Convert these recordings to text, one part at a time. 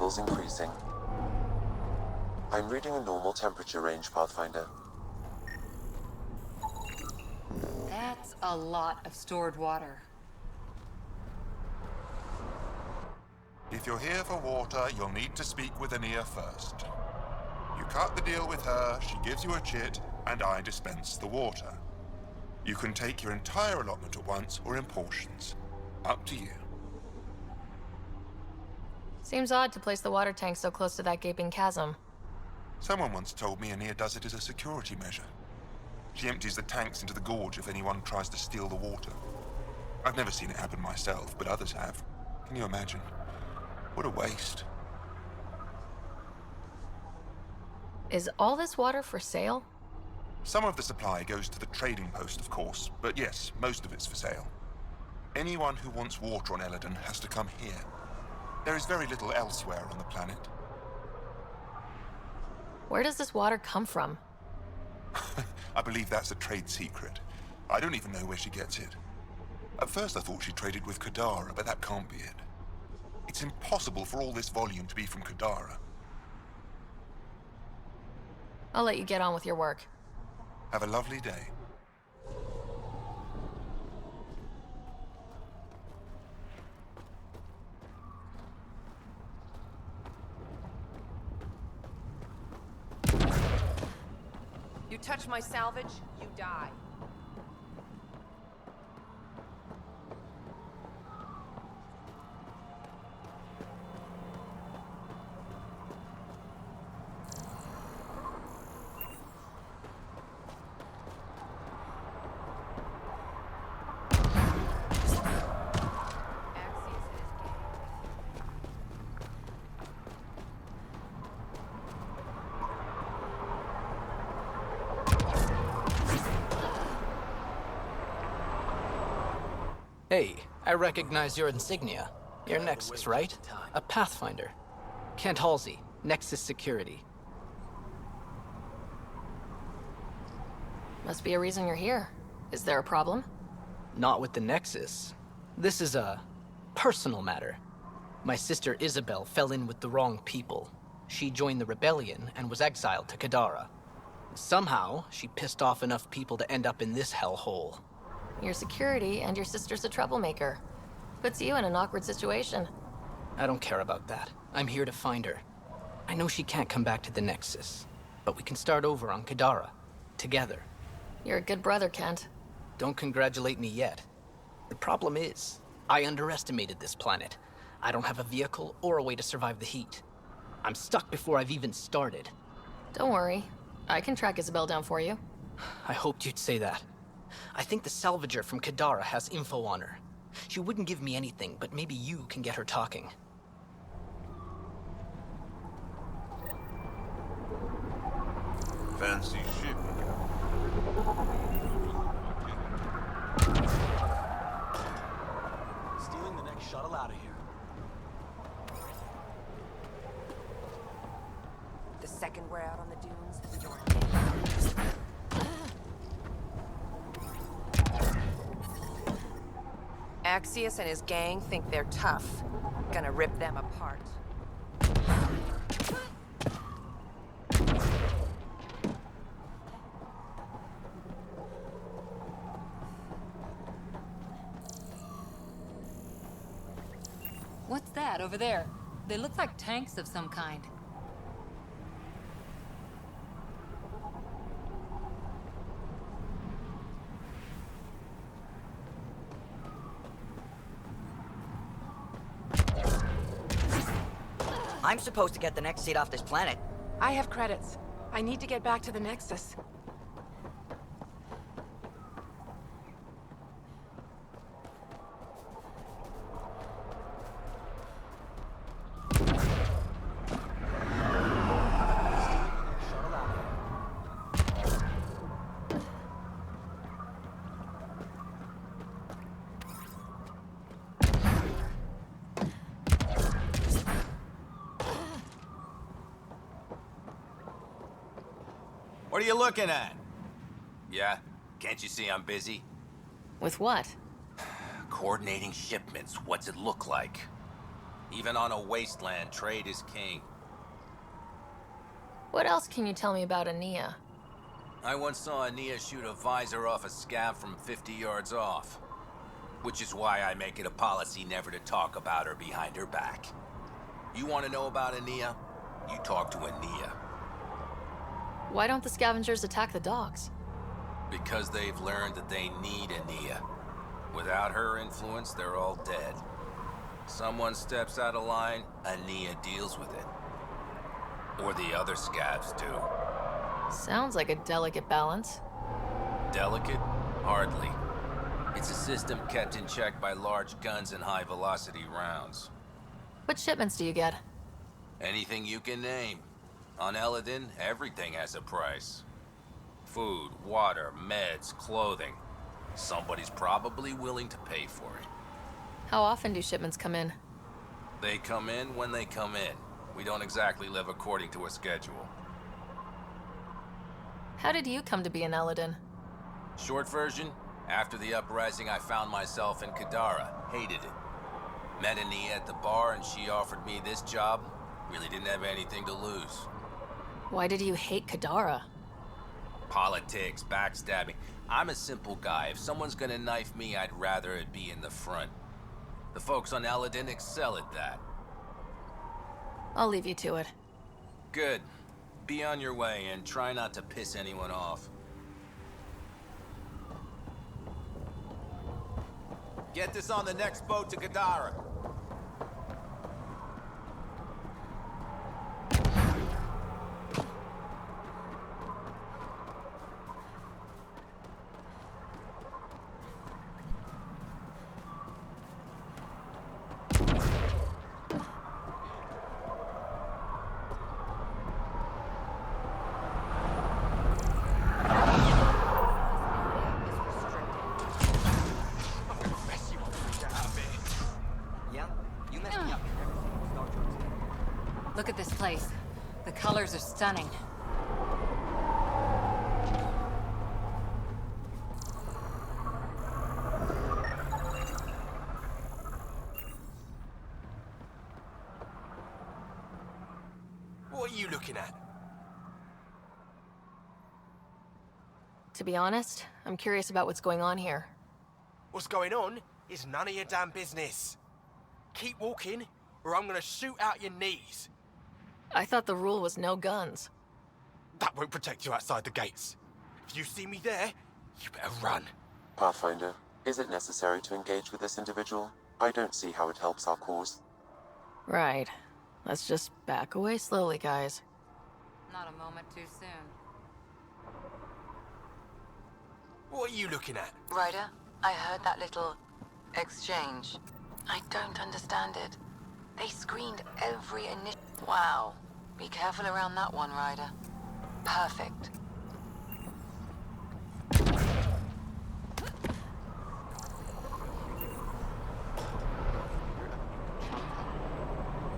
levels increasing. I'm reading a normal temperature range, Pathfinder. That's a lot of stored water. If you're here for water, you'll need to speak with Ania first. You cut the deal with her, she gives you a chit, and I dispense the water. You can take your entire allotment at once or in portions. Up to you. Seems odd to place the water tank so close to that gaping chasm. Someone once told me Ania does it as a security measure. She empties the tanks into the gorge if anyone tries to steal the water. I've never seen it happen myself, but others have. Can you imagine? What a waste. Is all this water for sale? Some of the supply goes to the trading post, of course, but yes, most of it's for sale. Anyone who wants water on Eladon has to come here. There is very little elsewhere on the planet. Where does this water come from? I believe that's a trade secret. I don't even know where she gets it. At first I thought she traded with Kadara, but that can't be it. It's impossible for all this volume to be from Kadara. I'll let you get on with your work. Have a lovely day. You touch my salvage, you die. Hey, I recognize your insignia. You're Nexus, right? A Pathfinder. Kent Halsey, Nexus Security. Must be a reason you're here. Is there a problem? Not with the Nexus. This is a personal matter. My sister Isabel fell in with the wrong people. She joined the rebellion and was exiled to Kadara. Somehow, she pissed off enough people to end up in this hellhole. You're security, and your sister's a troublemaker. Puts you in an awkward situation. I don't care about that. I'm here to find her. I know she can't come back to the Nexus, but we can start over on Kadara. Together. You're a good brother, Kent. Don't congratulate me yet. The problem is, I underestimated this planet. I don't have a vehicle or a way to survive the heat. I'm stuck before I've even started. Don't worry. I can track Isabel down for you. I hoped you'd say that. I think the salvager from Kadara has info on her. She wouldn't give me anything, but maybe you can get her talking. Fancy ship. Stealing the next shuttle out of here. The second we're out on the dunes, you're Axius and his gang think they're tough. Gonna rip them apart. What's that over there? They look like tanks of some kind. I'm supposed to get the next seat off this planet. I have credits. I need to get back to the Nexus. What are you looking at? Yeah? Can't you see I'm busy? With what? Coordinating shipments. What's it look like? Even on a wasteland, trade is king. What else can you tell me about Ania? I once saw Ania shoot a visor off a scav from 50 yards off. Which is why I make it a policy never to talk about her behind her back. You want to know about Ania? You talk to Ania. Why don't the scavengers attack the dogs? Because they've learned that they need Ania. Without her influence, they're all dead. Someone steps out of line, Ania deals with it. Or the other scavs do. Sounds like a delicate balance. Delicate? Hardly. It's a system kept in check by large guns and high-velocity rounds. What shipments do you get? Anything you can name. On Eladin, everything has a price. Food, water, meds, clothing. Somebody's probably willing to pay for it. How often do shipments come in? They come in when they come in. We don't exactly live according to a schedule. How did you come to be an Eladin? Short version, after the uprising I found myself in Kadara. Hated it. Met Ania at the bar and she offered me this job. Really didn't have anything to lose. Why did you hate Kadara? Politics, backstabbing. I'm a simple guy. If someone's gonna knife me, I'd rather it be in the front. The folks on Eladin excel at that. I'll leave you to it. Good. Be on your way and try not to piss anyone off. Get this on the next boat to Kadara. Look at this place. The colors are stunning. What are you looking at? To be honest, I'm curious about what's going on here. What's going on is none of your damn business. Keep walking, or I'm gonna shoot out your knees. I thought the rule was no guns. That won't protect you outside the gates. If you see me there, you better run. Pathfinder, is it necessary to engage with this individual? I don't see how it helps our cause. Right. Let's just back away slowly, guys. Not a moment too soon. What are you looking at? Ryder, I heard that little exchange. I don't understand it. They screened every initial... Wow. Be careful around that one, Ryder. Perfect.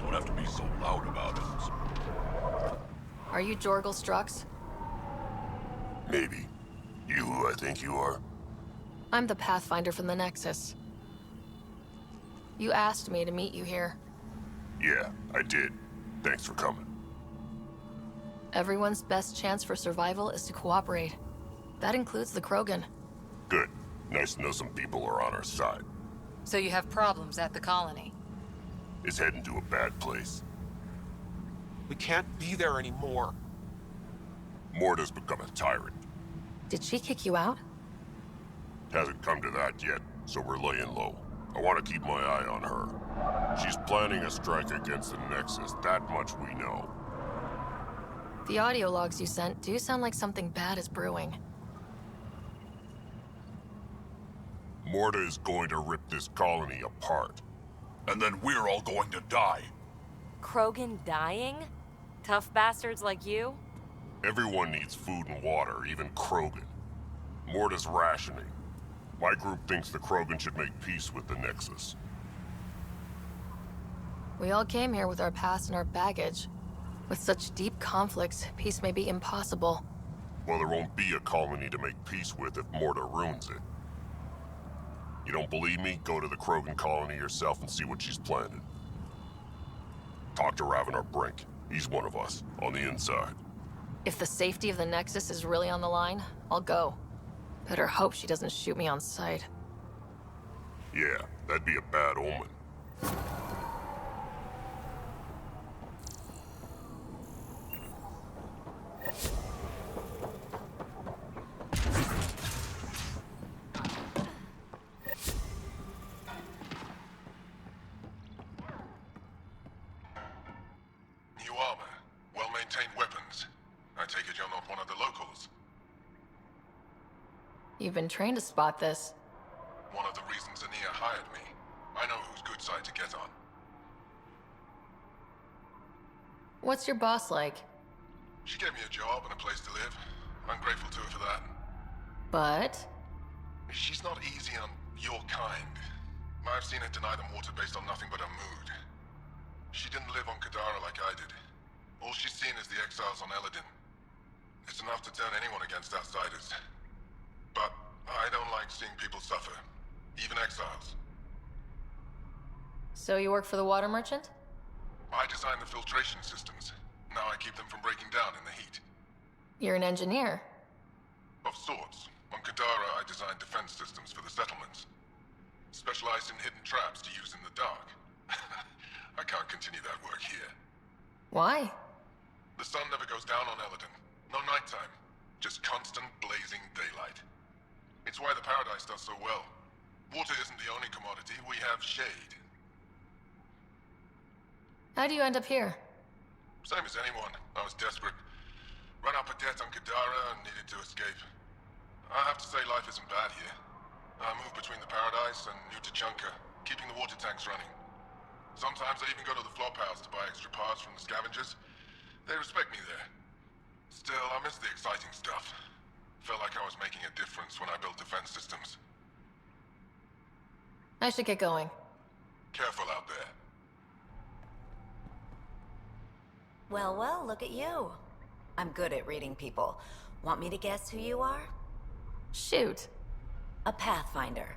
Don't have to be so loud about it. Are you Jorgal Strux? Maybe. You who I think you are? I'm the Pathfinder from the Nexus. You asked me to meet you here. Yeah, I did. Thanks for coming. Everyone's best chance for survival is to cooperate. That includes the Krogan. Good. Nice to know some people are on our side. So you have problems at the colony? It's heading to a bad place. We can't be there anymore. Morta's become a tyrant. Did she kick you out? Hasn't come to that yet, so we're laying low. I want to keep my eye on her. She's planning a strike against the Nexus, that much we know. The audio logs you sent do sound like something bad is brewing. Morta is going to rip this colony apart. And then we're all going to die. Krogan dying? Tough bastards like you? Everyone needs food and water, even Krogan. Morta's rationing. My group thinks the Krogan should make peace with the Nexus. We all came here with our past and our baggage. With such deep conflicts, peace may be impossible. Well, there won't be a colony to make peace with if Morta ruins it. You don't believe me? Go to the Krogan colony yourself and see what she's planning. Talk to Ravener Brink. He's one of us, on the inside. If the safety of the Nexus is really on the line, I'll go. Better hope she doesn't shoot me on sight. Yeah, that'd be a bad omen. New armor, well-maintained weapons. I take it you're not one of the locals. You've been trained to spot this. One of the reasons Ania hired me. I know whose good side to get on. What's your boss like? She gave me a job and a place to live. I'm grateful to her for that. But? She's not easy on your kind. I've seen her deny them water based on nothing but her mood. She didn't live on Kadara like I did. All she's seen is the exiles on Eladin. It's enough to turn anyone against outsiders. But I don't like seeing people suffer. Even exiles. So you work for the water merchant? I designed the filtration systems. Now I keep them from breaking down in the heat. You're an engineer. Of sorts. On Kadara, I designed defense systems for the settlements. Specialized in hidden traps to use in the dark. I can't continue that work here. Why? The sun never goes down on Eladin. No nighttime. Just constant blazing daylight. It's why the Paradise does so well. Water isn't the only commodity. We have shade. How do you end up here? Same as anyone. I was desperate. Ran up a debt on Kadara and needed to escape. I have to say life isn't bad here. I move between the Paradise and New Tachanka, keeping the water tanks running. Sometimes I even go to the flop house to buy extra parts from the scavengers. They respect me there. Still, I miss the exciting stuff. Felt like I was making a difference when I built defense systems. I should get going. Careful out there. Well, well, look at you. I'm good at reading people. Want me to guess who you are? Shoot. A Pathfinder.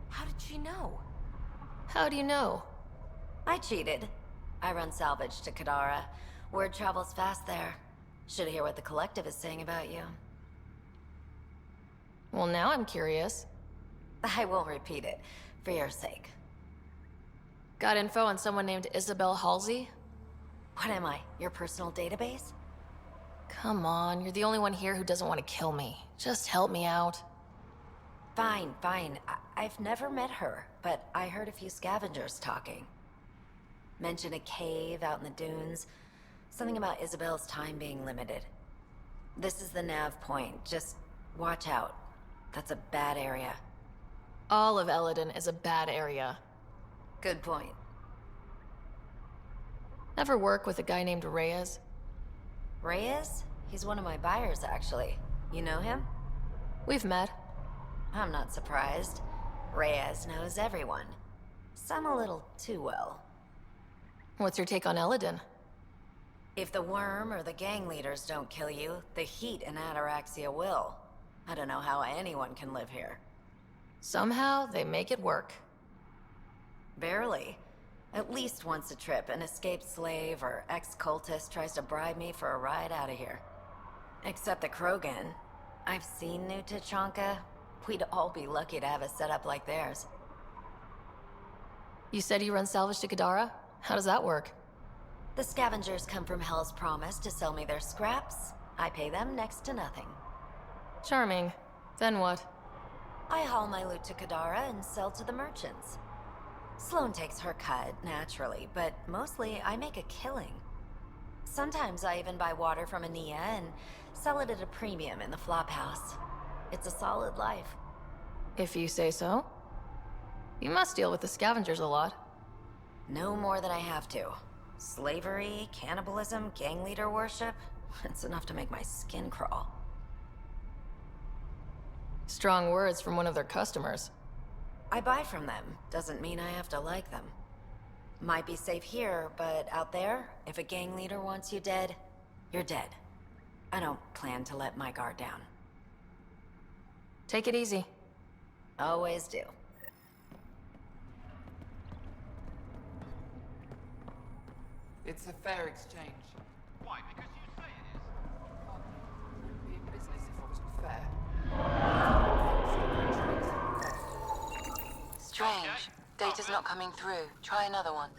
How did she know? How do you know? I cheated. I run salvage to Kadara. Word travels fast there. Should hear what the Collective is saying about you. Well, now I'm curious. I won't repeat it, for your sake. Got info on someone named Isabel Halsey? What am I, your personal database? Come on, you're the only one here who doesn't want to kill me. Just help me out. Fine, fine. I've never met her, but I heard a few scavengers talking. Mentioned a cave out in the dunes. Something about Isabel's time being limited. This is the nav point. Just watch out. That's a bad area. All of Eladin is a bad area. Good point. Ever work with a guy named Reyes? Reyes? He's one of my buyers, actually. You know him? We've met. I'm not surprised. Reyes knows everyone. Some a little too well. What's your take on Eladin? If the worm or the gang leaders don't kill you, the heat in Ataraxia will. I don't know how anyone can live here. Somehow, they make it work. Barely. At least once a trip, an escaped slave or ex-cultist tries to bribe me for a ride out of here. Except the Krogan. I've seen New Tachanka. We'd all be lucky to have a setup like theirs. You said you run salvage to Kadara? How does that work? The scavengers come from Hell's Promise to sell me their scraps. I pay them next to nothing. Charming. Then what? I haul my loot to Kadara and sell to the merchants. Sloane takes her cut, naturally, but mostly I make a killing. Sometimes I even buy water from Ania and sell it at a premium in the flop house. It's a solid life. If you say so. You must deal with the scavengers a lot. No more than I have to. Slavery, cannibalism, gang leader worship. It's enough to make my skin crawl. Strong words from one of their customers. I buy from them. Doesn't mean I have to like them. Might be safe here, but out there, if a gang leader wants you dead, you're dead. I don't plan to let my guard down. Take it easy. Always do. It's a fair exchange. Why? Because you say it is. It'd be in business if I wasn't fair. Strange. Data's not coming through. Try another one.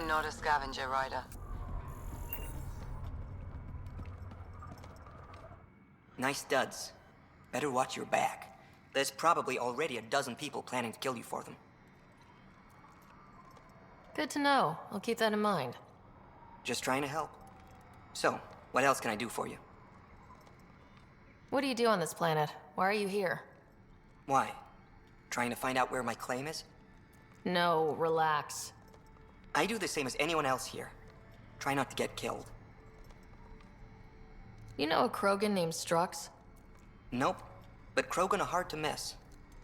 Not a scavenger rider. Nice studs. Better watch your back. There's probably already a dozen people planning to kill you for them. Good to know. I'll keep that in mind. Just trying to help. So, what else can I do for you? What do you do on this planet? Why are you here? Why? Trying to find out where my claim is? No, relax. I do the same as anyone else here. Try not to get killed. You know a Krogan named Strux? Nope. But Krogan are hard to miss.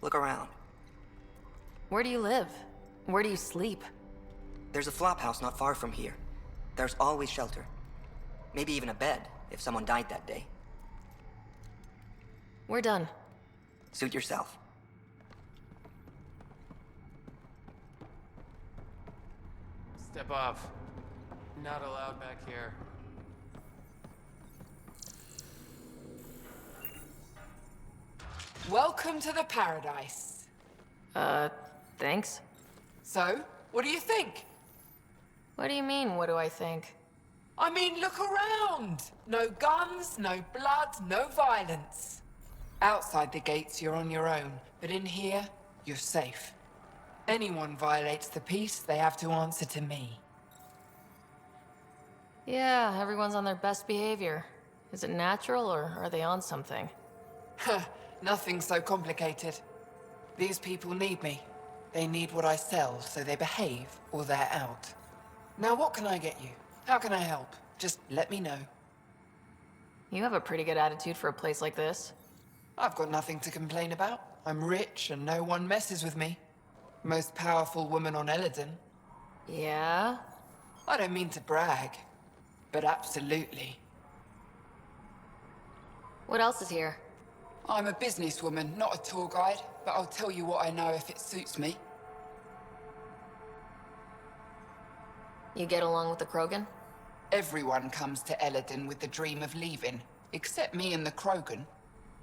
Look around. Where do you live? Where do you sleep? There's a flop house not far from here. There's always shelter. Maybe even a bed, if someone died that day. We're done. Suit yourself. Step off. Not allowed back here. Welcome to the paradise. Thanks? So, what do you think? What do you mean, what do I think? I mean, look around! No guns, no blood, no violence. Outside the gates, you're on your own, but in here, you're safe. Anyone violates the peace, they have to answer to me. Yeah, everyone's on their best behavior. Is it natural, or are they on something? Nothing so complicated. These people need me. They need what I sell, so they behave, or they're out. Now what can I get you? How can I help? Just let me know. You have a pretty good attitude for a place like this. I've got nothing to complain about. I'm rich and no one messes with me. Most powerful woman on Eladon. Yeah? I don't mean to brag, but absolutely. What else is here? I'm a businesswoman, not a tour guide, but I'll tell you what I know if it suits me. You get along with the Krogan? Everyone comes to Eladon with the dream of leaving, except me and the Krogan.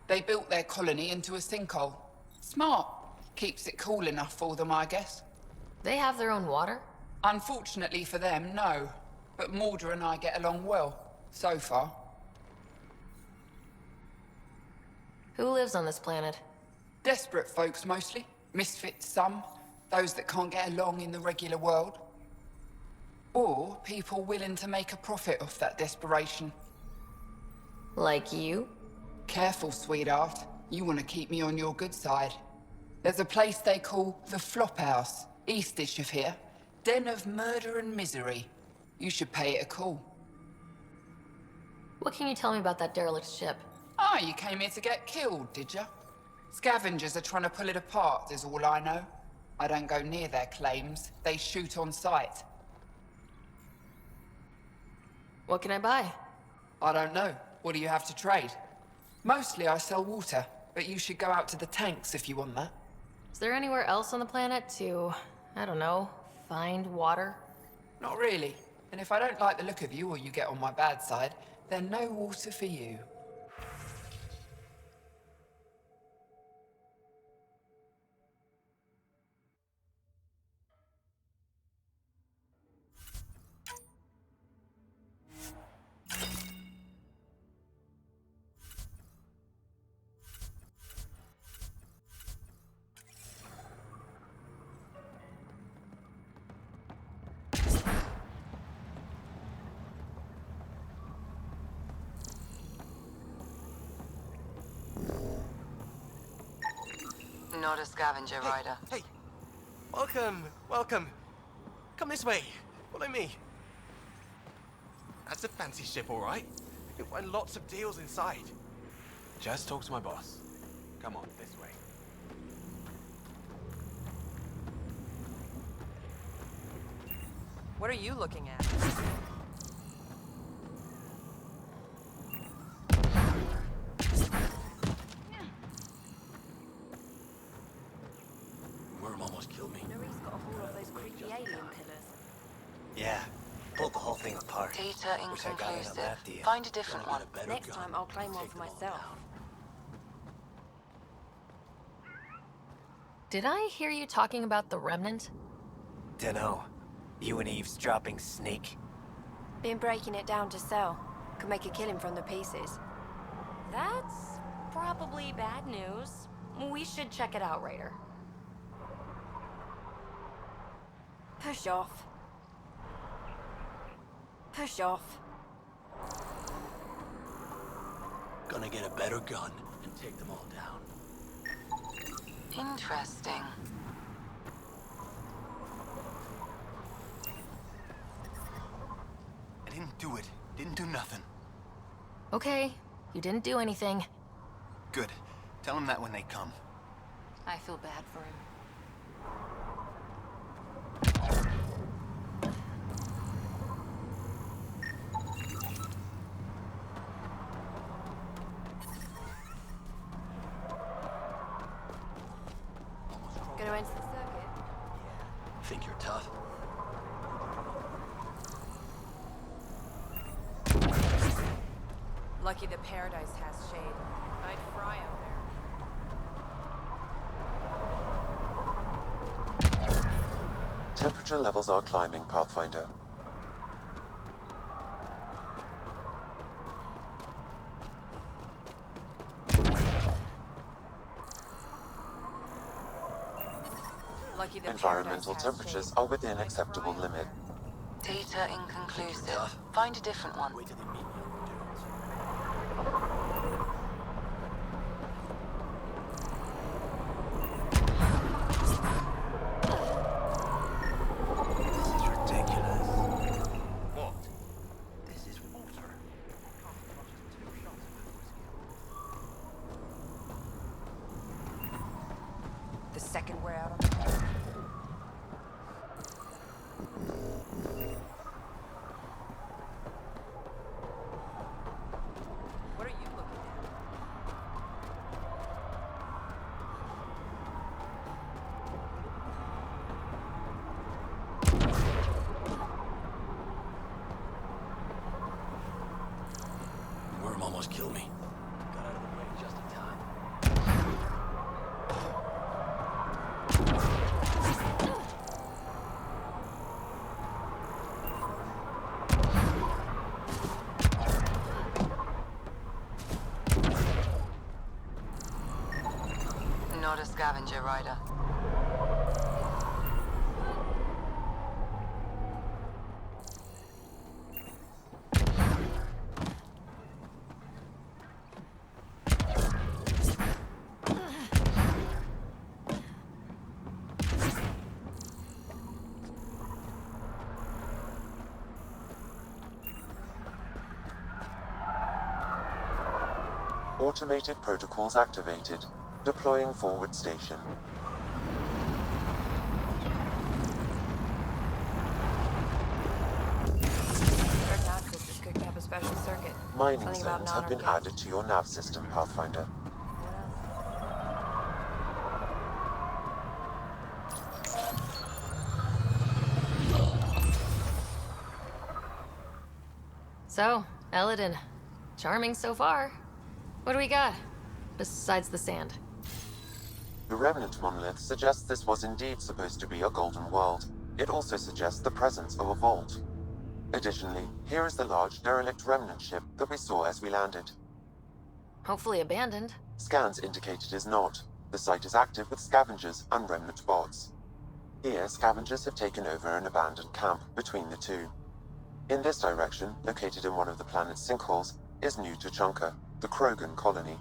They built their colony into a sinkhole. Smart. Keeps it cool enough for them, I guess. They have their own water? Unfortunately for them, no. But Mordor and I get along well, so far. Who lives on this planet? Desperate folks, mostly. Misfits, some. Those that can't get along in the regular world. Or people willing to make a profit off that desperation. Like you? Careful, sweetheart. You want to keep me on your good side. There's a place they call the Flop House, eastish of here. Den of murder and misery. You should pay it a call. What can you tell me about that derelict ship? Ah, you came here to get killed, did ya? Scavengers are trying to pull it apart, is all I know. I don't go near their claims. They shoot on sight. What can I buy? I don't know. What do you have to trade? Mostly I sell water, but you should go out to the tanks if you want that. Is there anywhere else on the planet to, I don't know, find water? Not really. And if I don't like the look of you or you get on my bad side, then no water for you. Not a scavenger rider. Hey! Welcome, welcome. Come this way. Follow me. That's a fancy ship, all right. You'll find lots of deals inside. Just talk to my boss. Come on, this way. What are you looking at? Worm almost killed me. Norie's got a haul of those creepy alien pillars. Yeah, pulled the whole thing apart. Data Wish I got in on inconclusive. that deal. Find a different Gonna one. get a better Next gun. time I'll claim one Take for them all myself. down. Did I hear you talking about the Remnant? Dunno. You an eavesdropping snake? Been breaking it down to sell. Could make a killing from the pieces. That's probably bad news. We should check it out, Raider. Push off. Push off. Gonna get a better gun and take them all down. Interesting. I didn't do it. Didn't do nothing. Okay, you didn't do anything. Good. Tell them that when they come. I feel bad for him. Gonna enter the circuit? Think you're tough? Lucky the Paradise has shade. I'd fry out there. Temperature levels are climbing, Pathfinder. Lucky the Environmental Paradise has temperatures shade. are within acceptable limit. Data inconclusive. Find a different one. Wait till they meet me on the dunes. This is ridiculous. What? This is water. The second we're out on the What are you looking at? Worm almost killed me. Got out of the way just in time. Not a scavenger rider. Automated protocols activated. Deploying forward station. Heard Nodcliffe is cooking up a special circuit. Mining Something about zones have been non-organic. added to your nav system, Pathfinder. So, Eladin. Charming so far. What do we got? Besides the sand. The remnant monolith suggests this was indeed supposed to be a golden world. It also suggests the presence of a vault. Additionally, here is the large derelict remnant ship that we saw as we landed. Hopefully abandoned. Scans indicate it is not. The site is active with scavengers and remnant bots. Here, scavengers have taken over an abandoned camp between the two. In this direction, located in one of the planet's sinkholes, is New Tuchanka, the Krogan colony.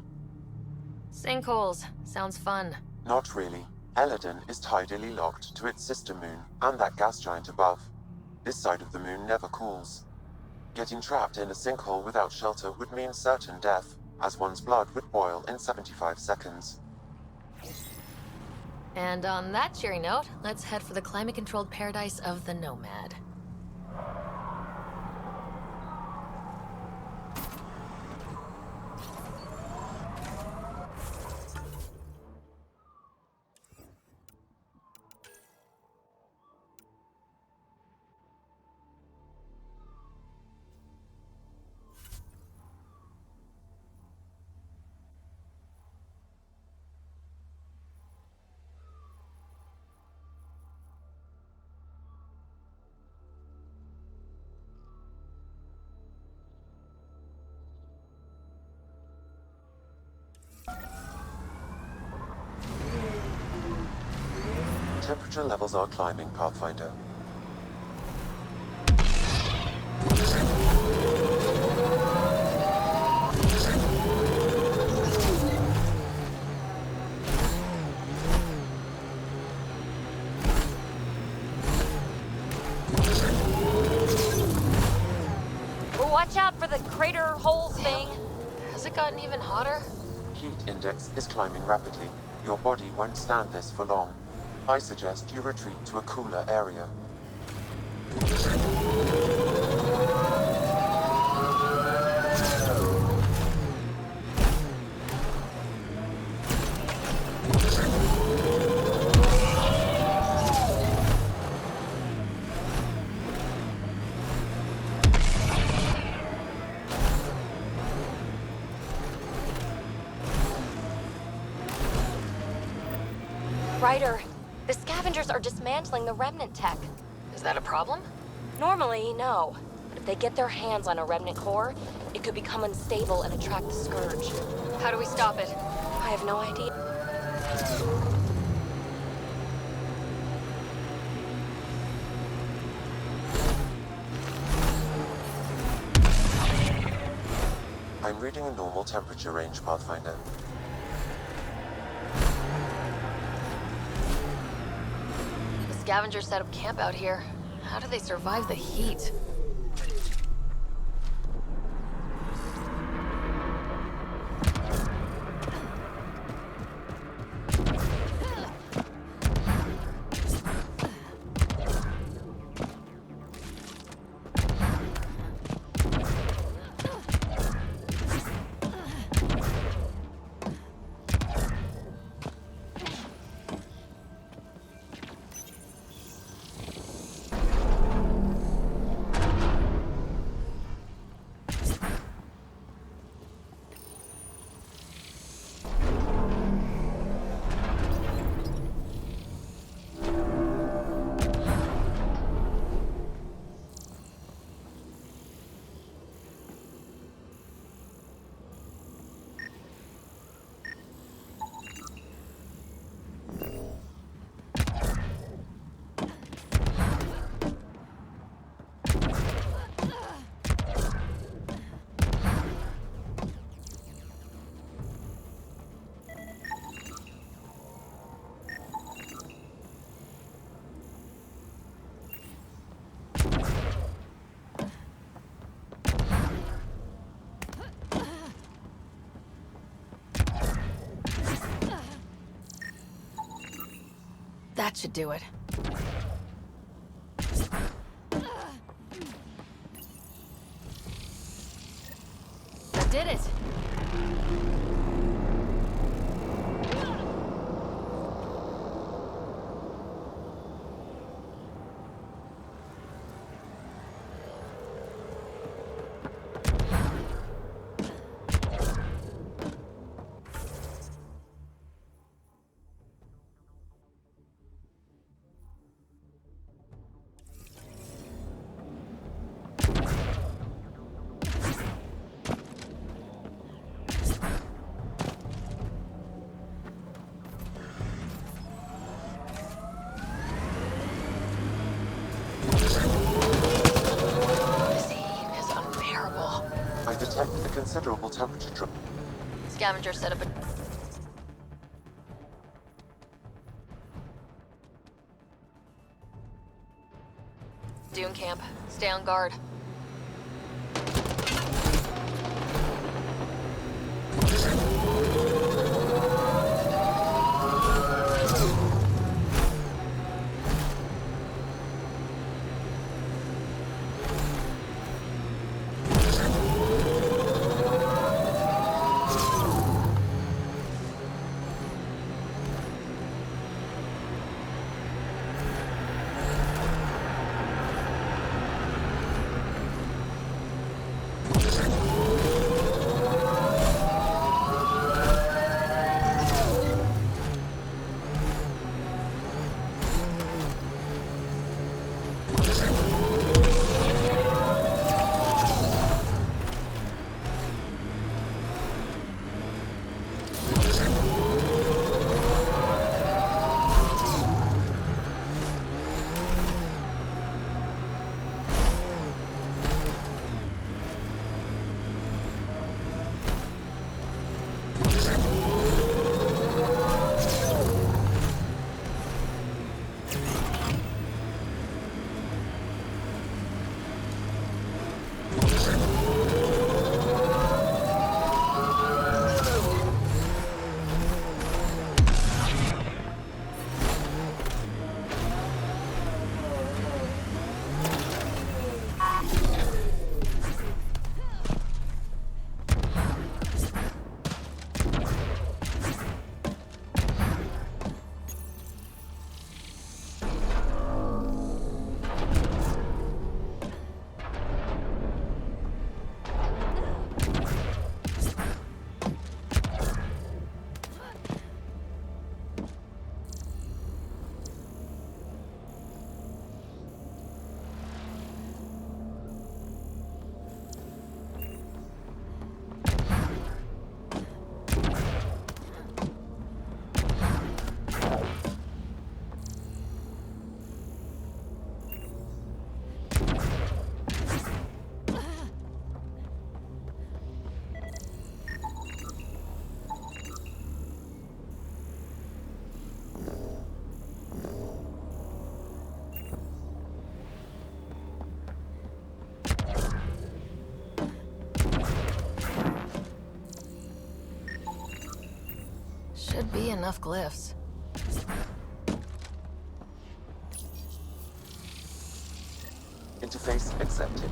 Sinkholes. Sounds fun. Not really. Eladin is tidally locked to its sister moon and that gas giant above. This side of the moon never cools. Getting trapped in a sinkhole without shelter would mean certain death, as one's blood would boil in 75 seconds. And on that cheery note, let's head for the climate-controlled paradise of the Nomad. Temperature levels are climbing, Pathfinder. Watch out for the crater hole thing. Has it gotten even hotter? Heat index is climbing rapidly. Your body won't stand this for long. I suggest you retreat to a cooler area. Ryder, the scavengers are dismantling the remnant tech. Is that a problem? Normally, no. But if they get their hands on a remnant core, it could become unstable and attract the Scourge. How do we stop it? I have no idea. I'm reading a normal temperature range, Pathfinder. The scavengers set up camp out here. How do they survive the heat? That should do it. I did it! Detect a considerable temperature drop. Scavenger set up a... Dune camp. Stay on guard. enough glyphs. Interface accepted.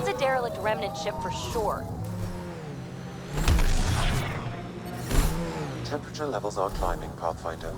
That's a derelict remnant ship for sure. Temperature levels are climbing, Pathfinder.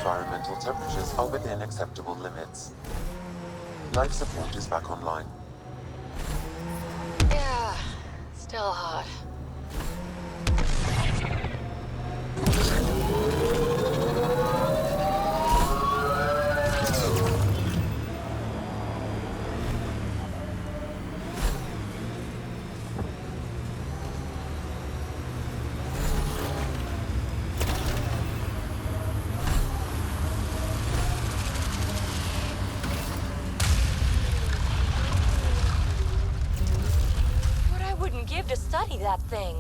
Environmental temperatures are within acceptable limits. Life support is back online. Yeah, still hot. What I wouldn't give to study that thing.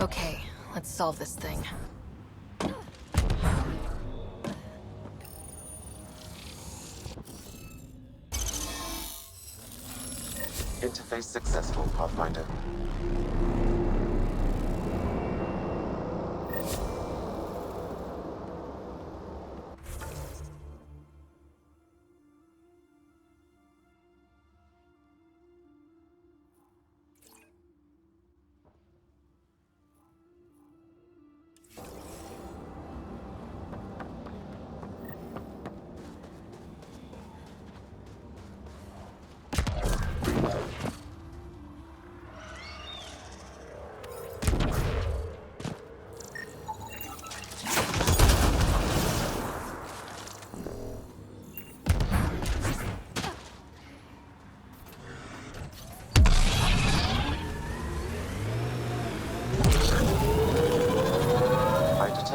Okay, let's solve this thing. Interface successful, Pathfinder.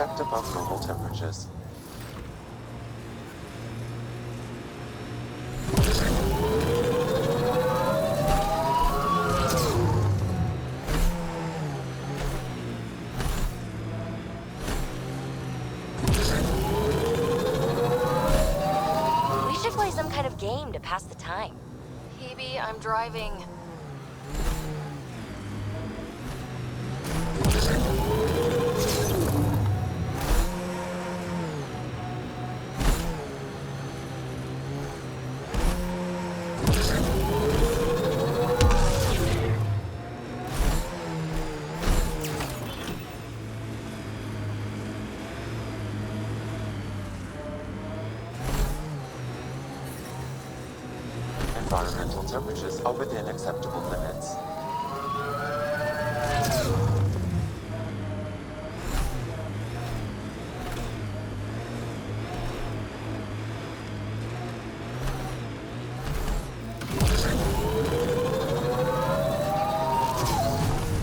detect above normal temperatures. We should play some kind of game to pass the time. Hebe, I'm driving. Environmental temperatures are within acceptable limits.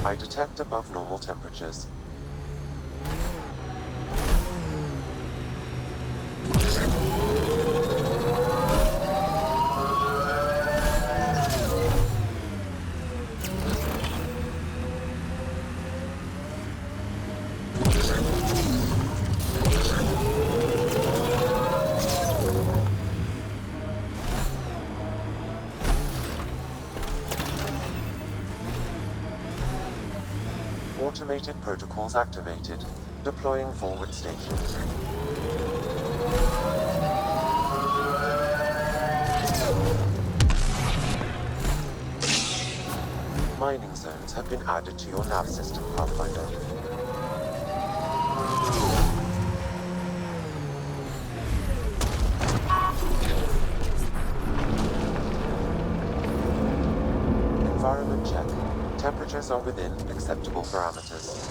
I detect above normal temperatures. Automated protocols activated. Deploying forward station. Mining zones have been added to your nav system, Pathfinder. Environment check. Temperatures are within acceptable parameters.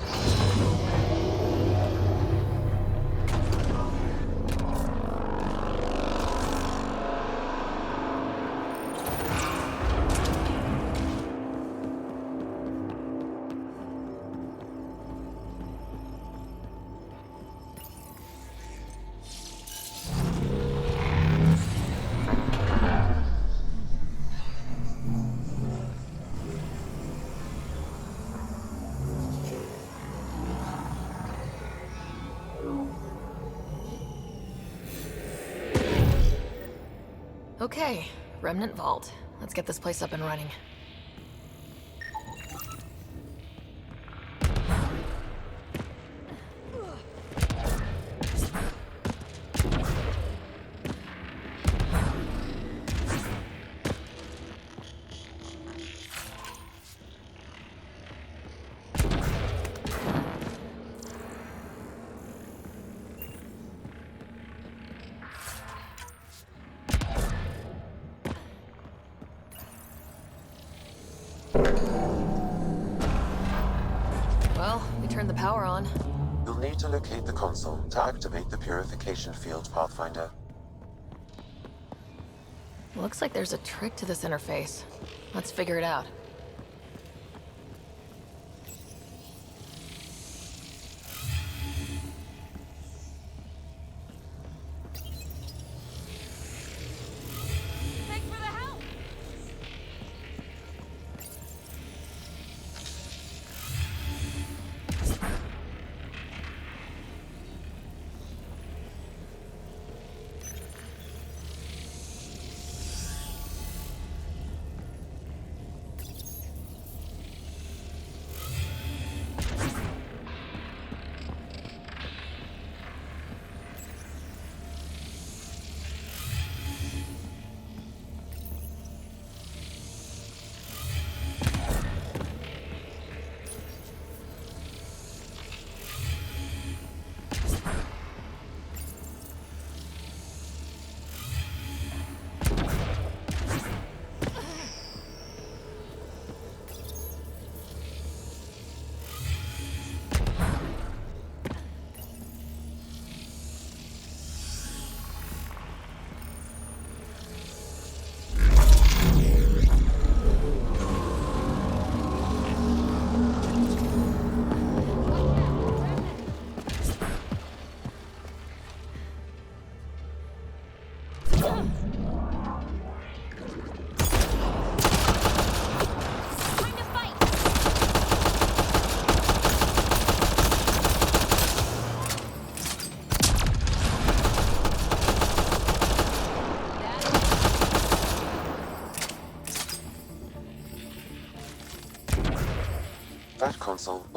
Okay, Remnant Vault. Let's get this place up and running. Well, we turned the power on. You'll need to locate the console to activate the purification field, Pathfinder. Looks like there's a trick to this interface. Let's figure it out. Thanks for the help!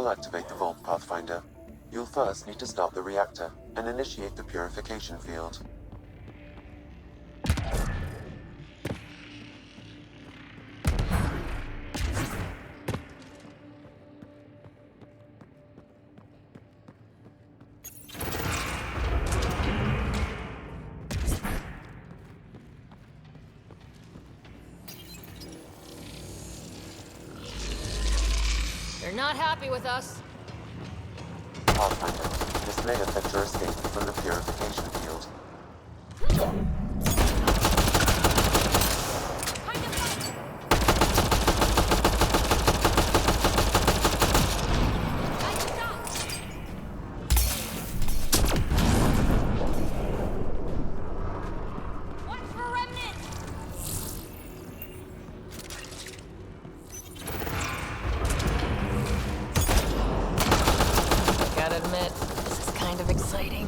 will activate the vault, Pathfinder. You'll first need to start the reactor and initiate the purification field. You're not happy with us. Pathfinder, this may affect your escape from the purification field. Gotta admit, this is kind of exciting.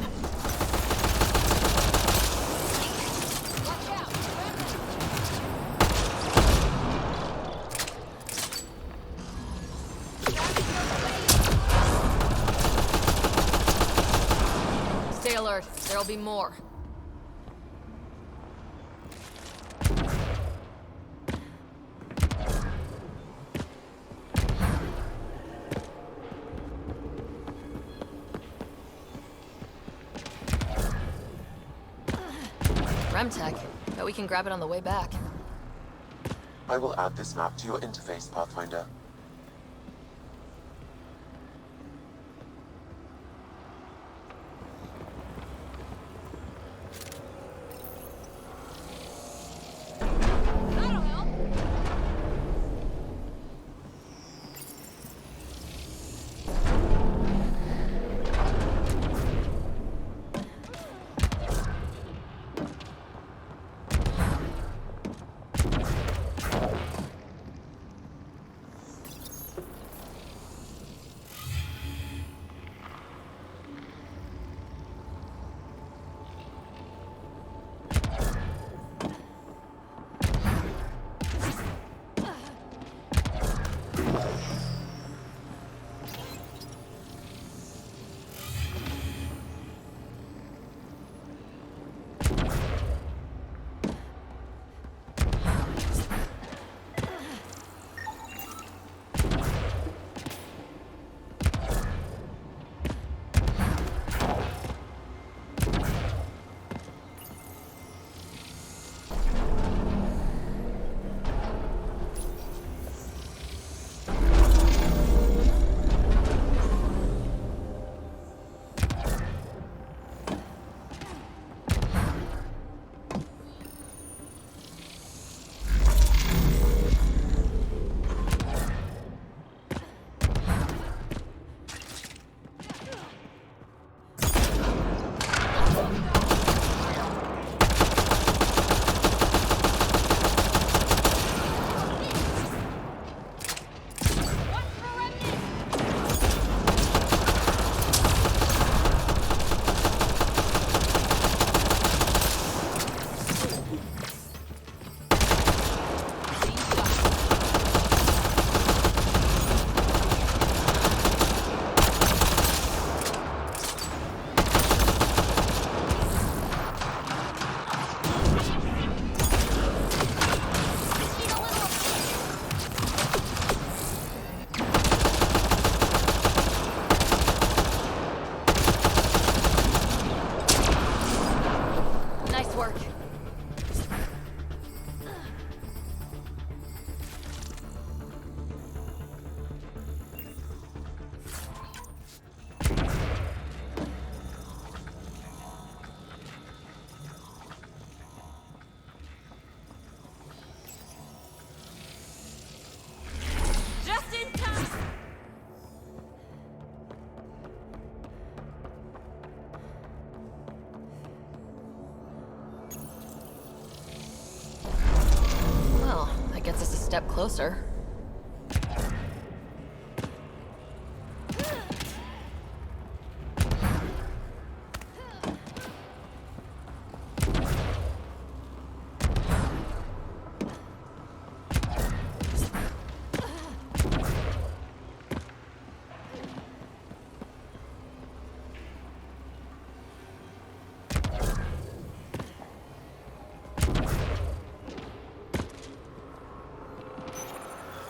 Stay alert. There'll be more. Remtech. Bet we can grab it on the way back. I will add this map to your interface, Pathfinder. step closer.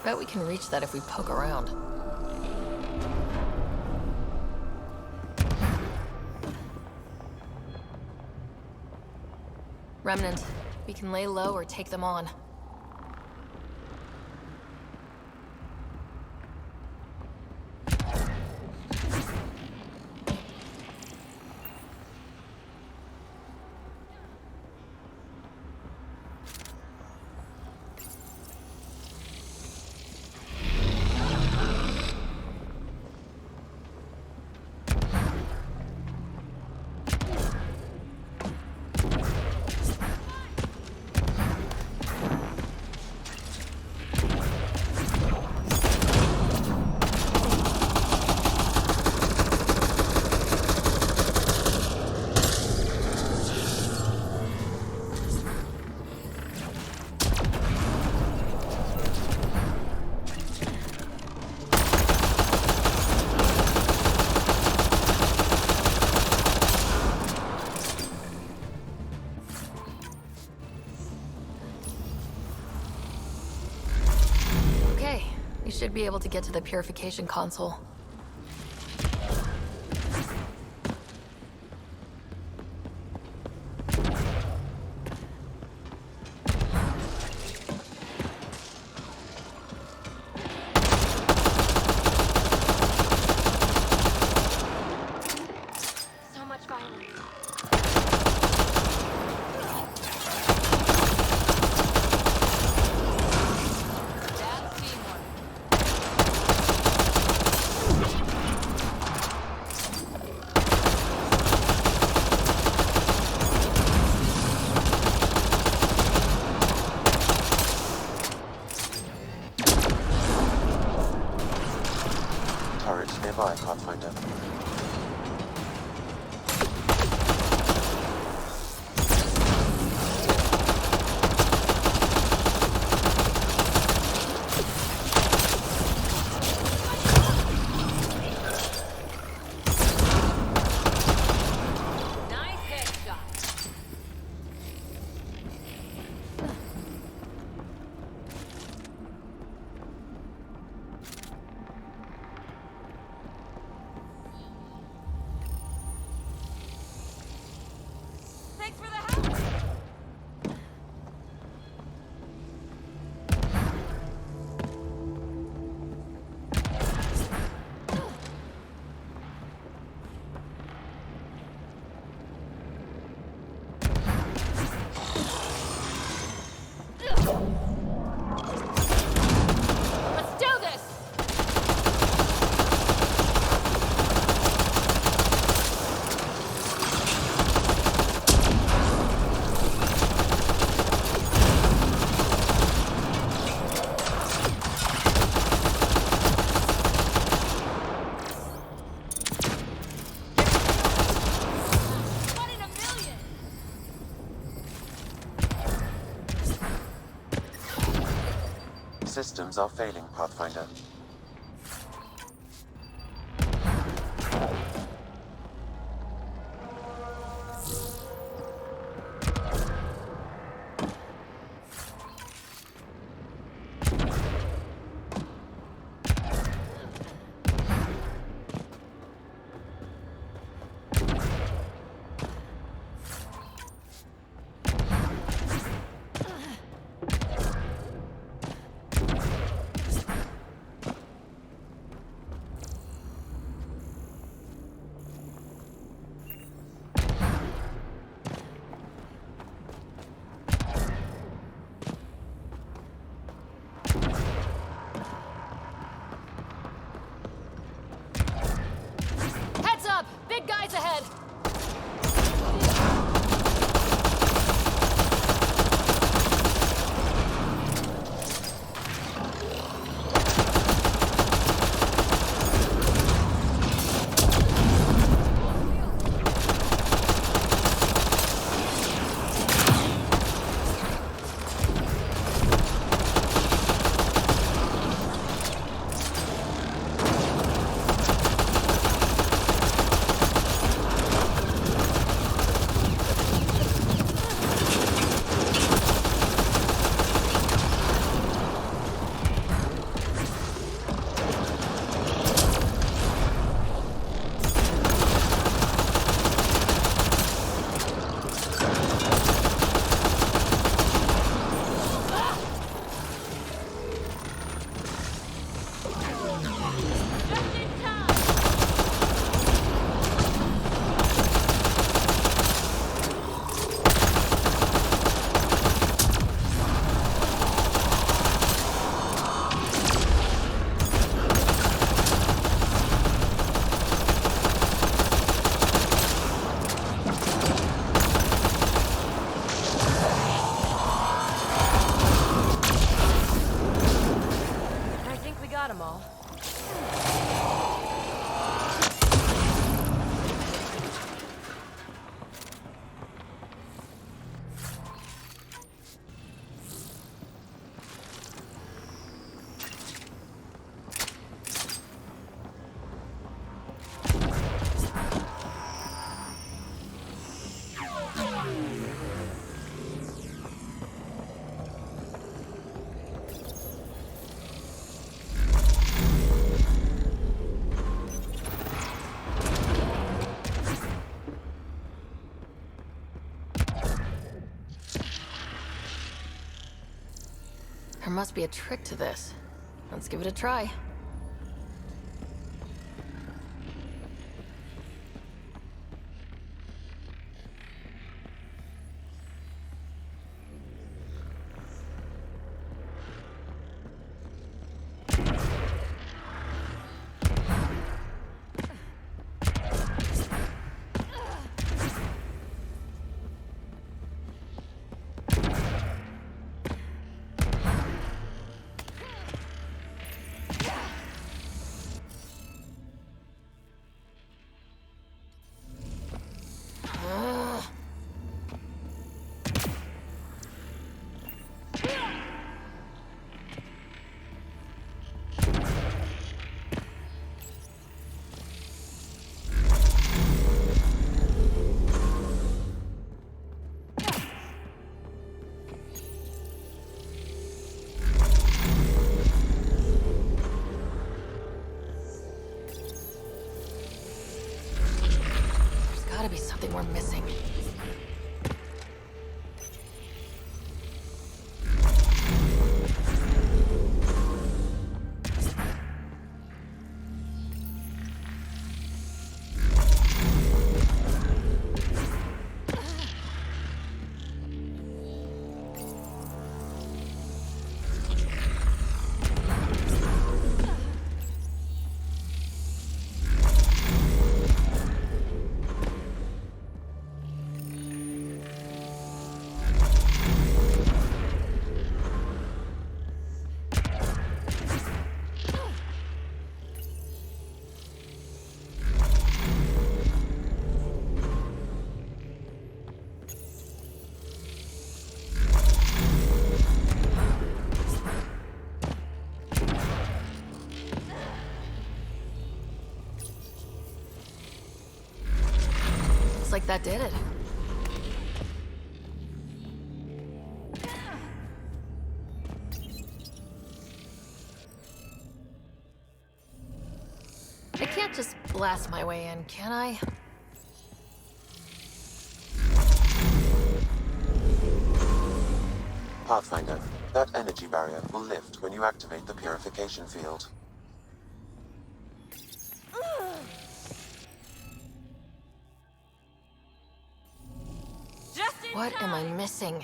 Bet we can reach that if we poke around. Remnant, we can lay low or take them on. You should be able to get to the purification console. So much violence. Turret nearby, Pathfinder. Nice headshot. Thanks for the help. Let's do this. One in a million. Systems are failing, Pathfinder. There must be a trick to this. Let's give it a try. Gotta be something we're missing. Looks like that did it. I can't just blast my way in, can I? Pathfinder, that energy barrier will lift when you activate the purification field. What am I missing?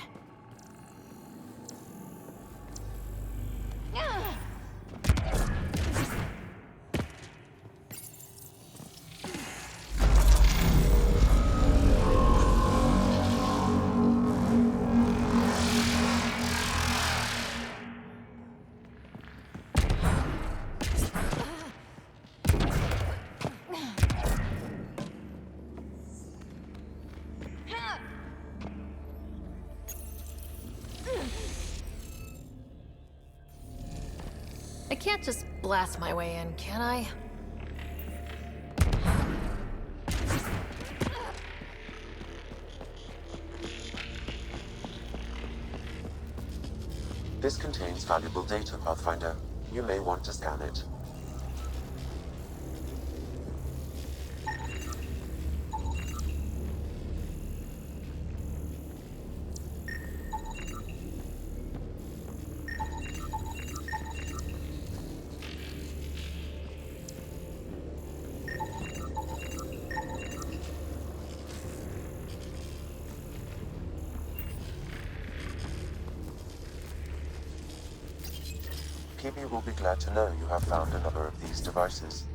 I can't just blast my way in, can I? This contains valuable data, Pathfinder. You may want to scan it. PB will be glad to know you have found another of these devices.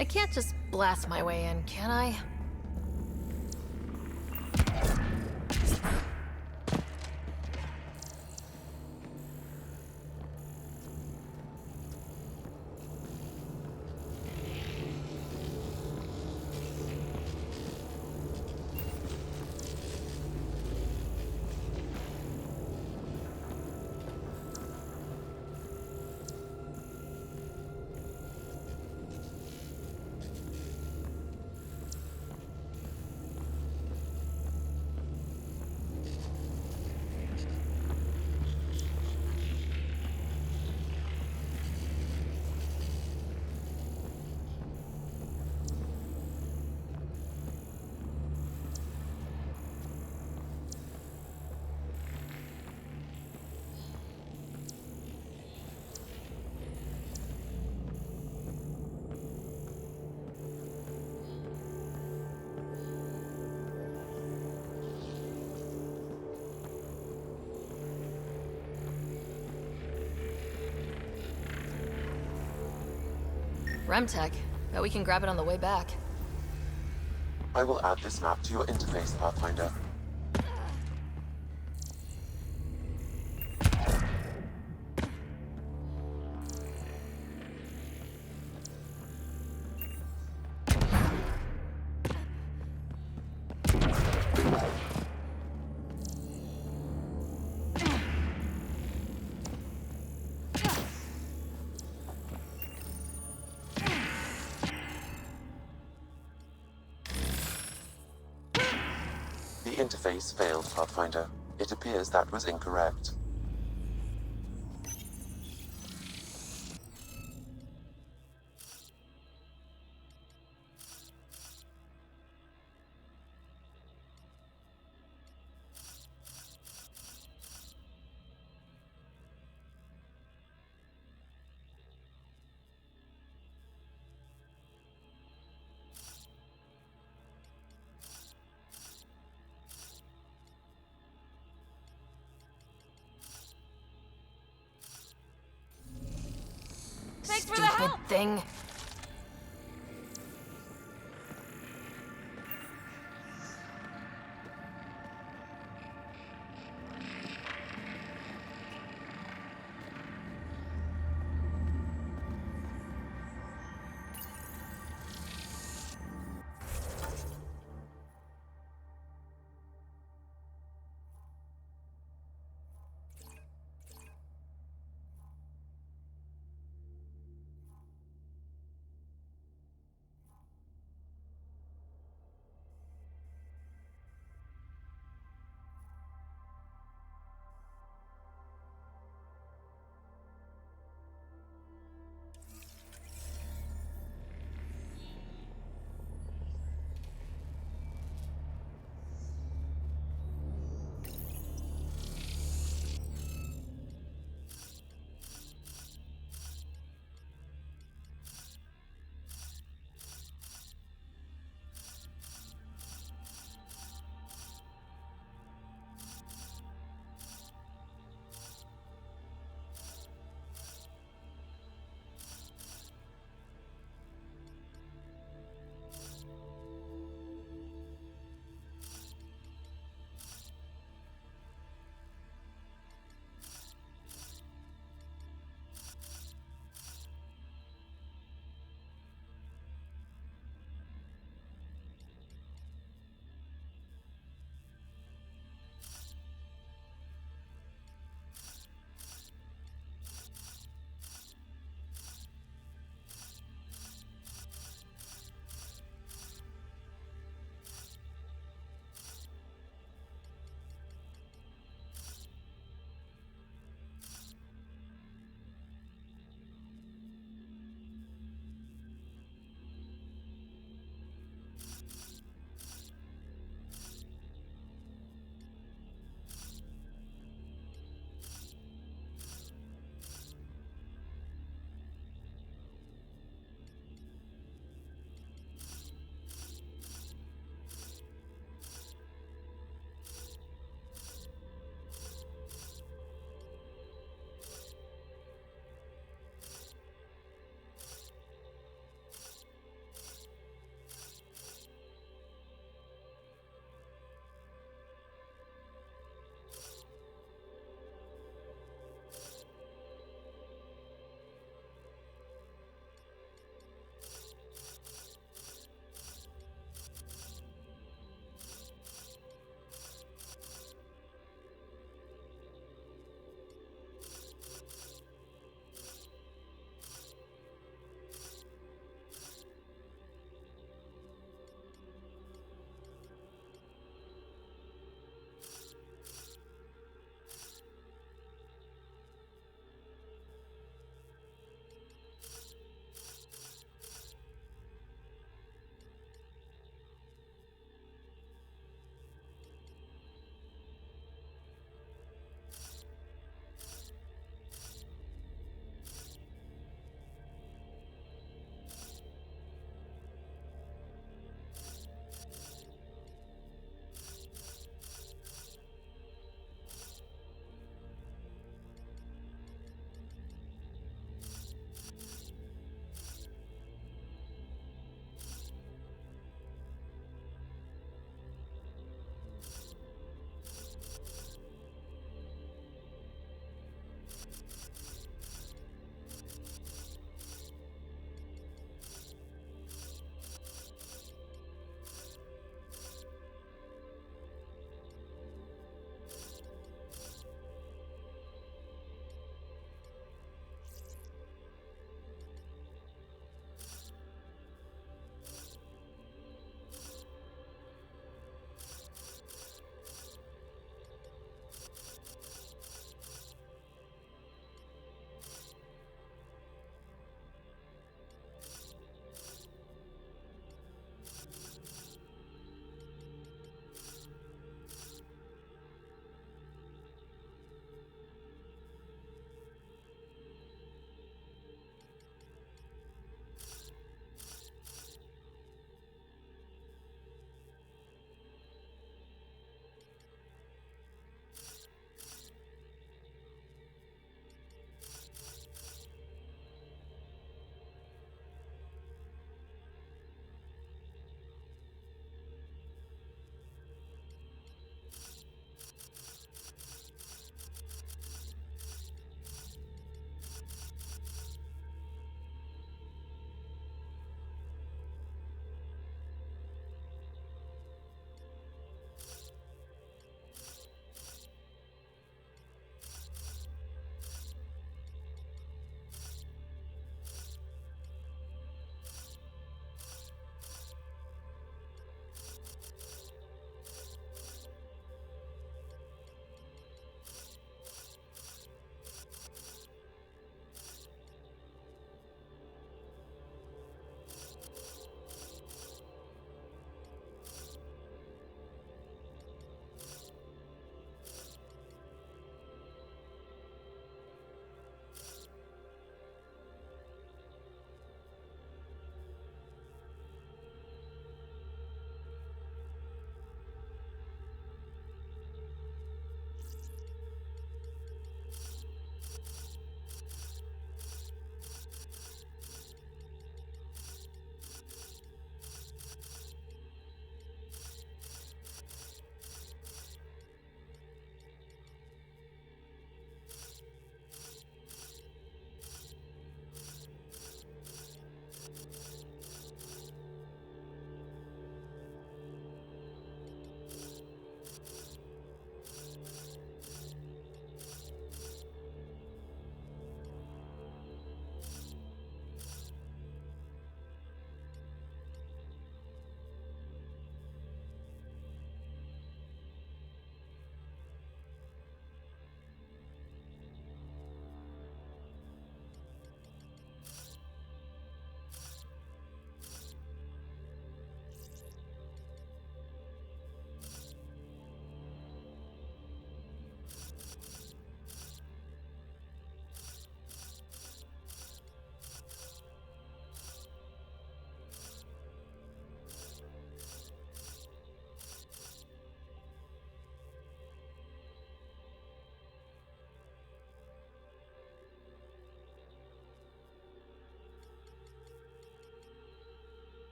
I can't just blast my way in, can I? Remtech. Bet we can grab it on the way back. I will add this map to your interface, Pathfinder. The interface failed, Pathfinder. It appears that was incorrect. Thanks for the Stupid help! thing.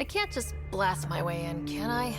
I can't just blast my way in, can I?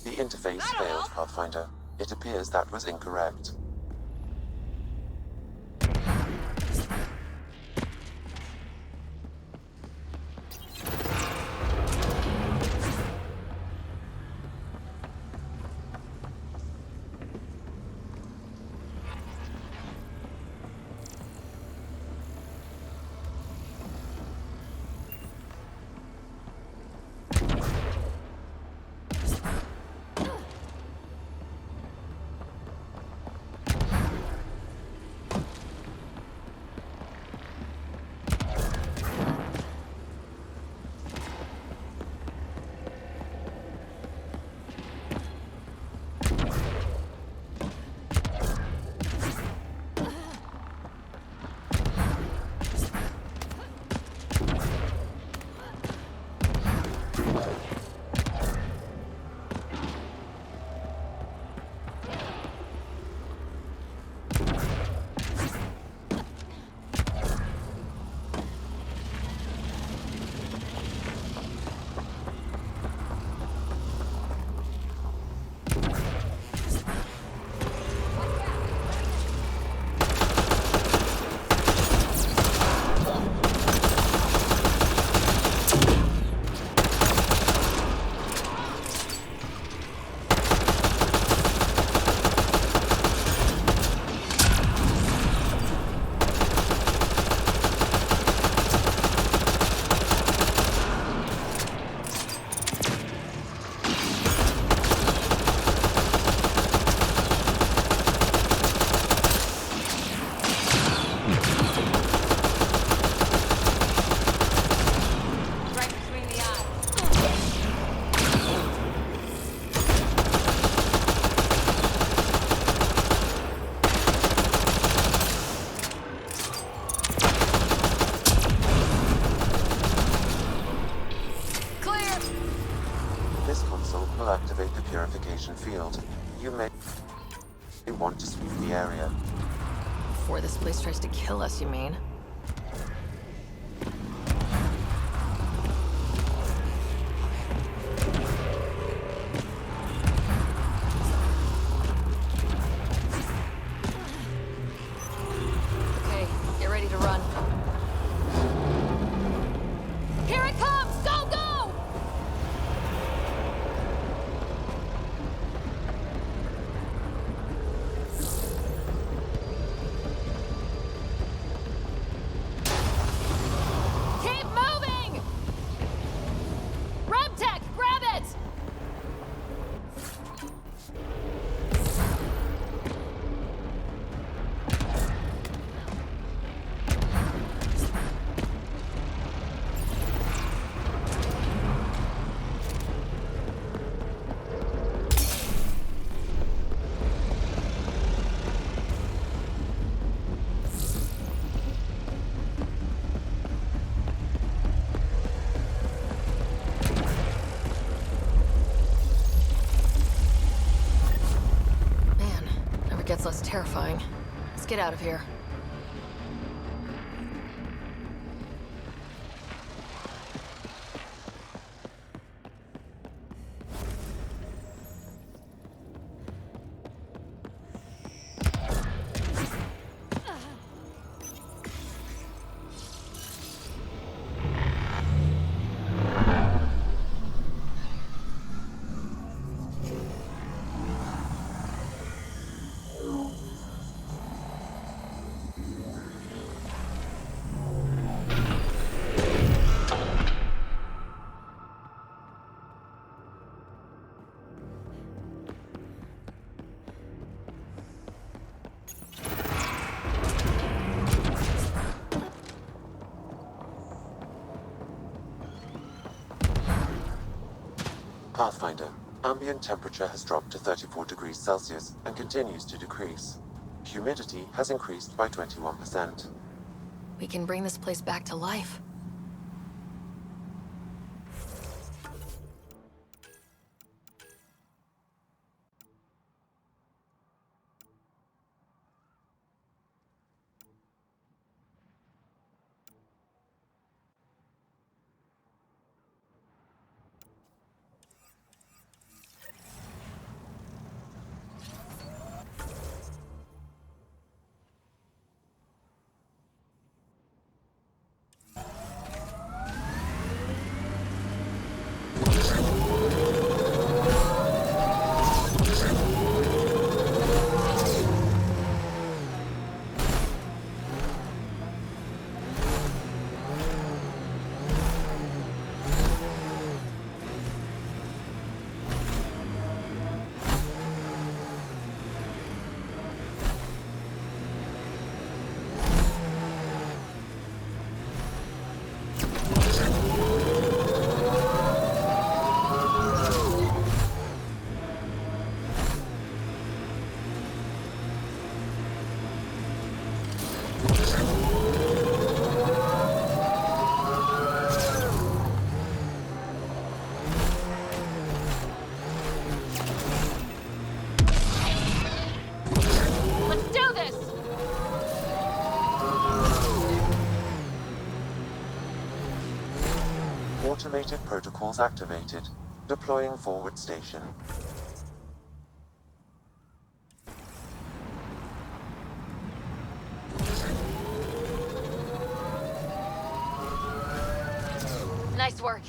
The interface failed, Pathfinder. It appears that was incorrect. Activate the purification field. You may want to sweep the area. Before this place tries to kill us, you mean? Okay, get ready to run. Here it comes! Go, go! Gets less terrifying. Let's get out of here. Pathfinder, ambient temperature has dropped to 34 degrees Celsius and continues to decrease. Humidity has increased by 21%. We can bring this place back to life. Let's do this! Automated protocols activated. Deploying forward station. Nice work.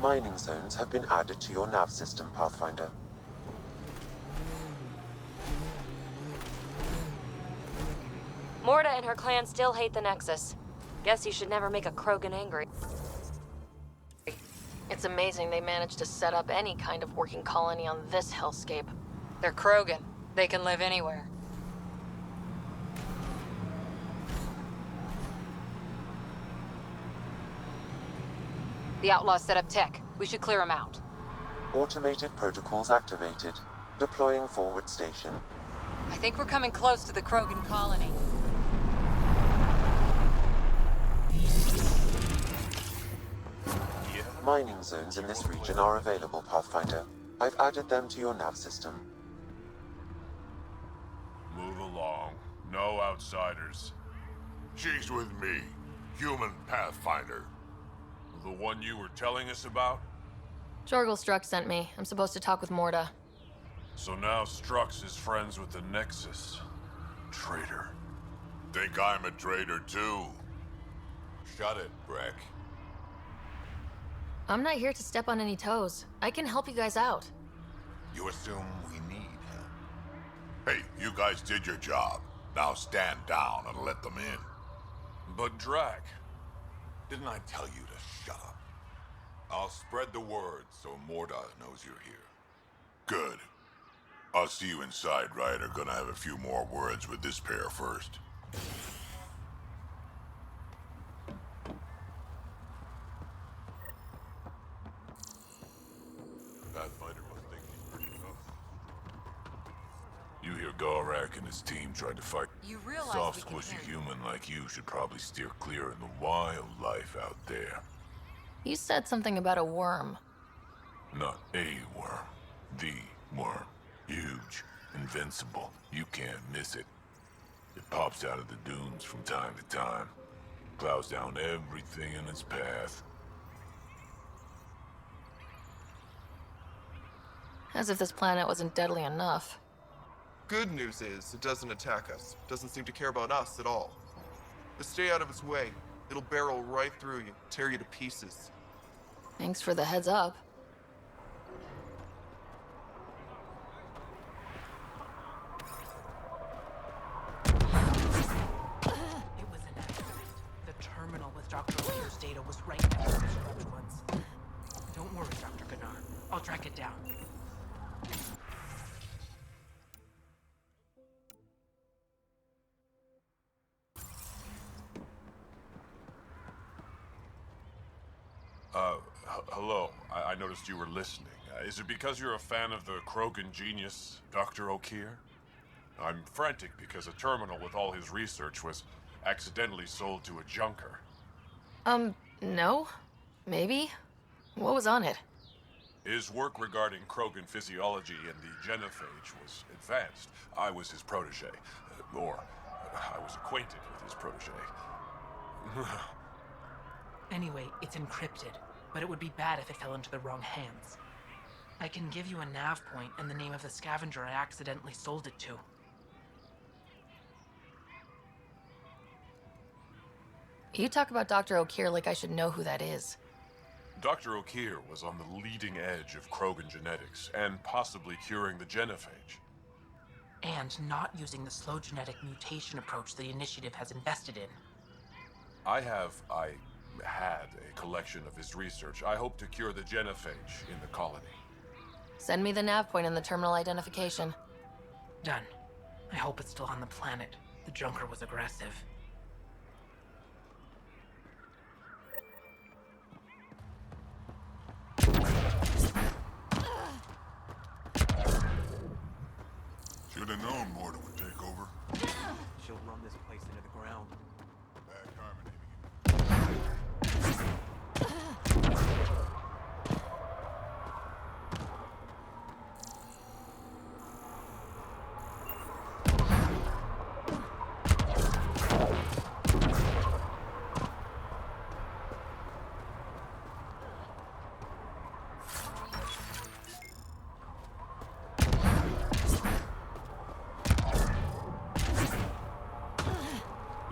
Mining zones have been added to your nav system, Pathfinder. Morta and her clan still hate the Nexus. Guess you should never make a Krogan angry. It's amazing they managed to set up any kind of working colony on this hellscape. They're Krogan. They can live anywhere. The outlaws set up tech. We should clear them out. Automated protocols activated. Deploying forward station. I think we're coming close to the Krogan colony. Mining zones in this region are available, Pathfinder. I've added them to your nav system. Move along. No outsiders. She's with me. Human Pathfinder. The one you were telling us about? Jorgel Strux sent me. I'm supposed to talk with Morta. So now Strux is friends with the Nexus. Traitor. Think I'm a traitor too? Shut it, Breck. I'm not here to step on any toes. I can help you guys out. You assume we need him? Hey, you guys did your job. Now stand down and let them in. But Drac, didn't I tell you to shut up? I'll spread the word so Morta knows you're here. Good. I'll see you inside, Ryder. Gonna have a few more words with this pair first. Pathfinder must think he's pretty tough. You hear Gorak and his team tried to fight. You realize Soft, we can squishy hear you. human like you should probably steer clear of the wildlife out there. You said something about a worm. Not a worm. The worm. Huge. Invincible. You can't miss it. It pops out of the dunes from time to time. Plows down everything in its path. As if this planet wasn't deadly enough. Good news is, it doesn't attack us. Doesn't seem to care about us at all. But stay out of its way. It'll barrel right through you, tear you to pieces. Thanks for the heads up. It was an accident. The terminal with Dr. O'Keefe's data was right next to the scrubbed ones. Don't worry, Dr. Gunnar. I'll track it down. Hello. I noticed you were listening. Is it because you're a fan of the Krogan genius, Dr. O'Keefe? I'm frantic because a terminal with all his research was accidentally sold to a junker. No? Maybe? What was on it? His work regarding Krogan physiology and the genophage was advanced. I was his protege. Or, I was acquainted with his protege. Anyway, it's encrypted, but it would be bad if it fell into the wrong hands. I can give you a nav point and the name of the scavenger I accidentally sold it to. You talk about Dr. O'Keefe like I should know who that is. Dr. O'Keefe was on the leading edge of Krogan genetics, and possibly curing the genophage. And not using the slow genetic mutation approach the Initiative has invested in. I had a collection of his research. I hope to cure the genophage in the colony. Send me the nav point and the terminal identification. Done. I hope it's still on the planet. The Junker was aggressive. Should have known Morta would take over. She'll run this place into the ground. Bad karma naming it.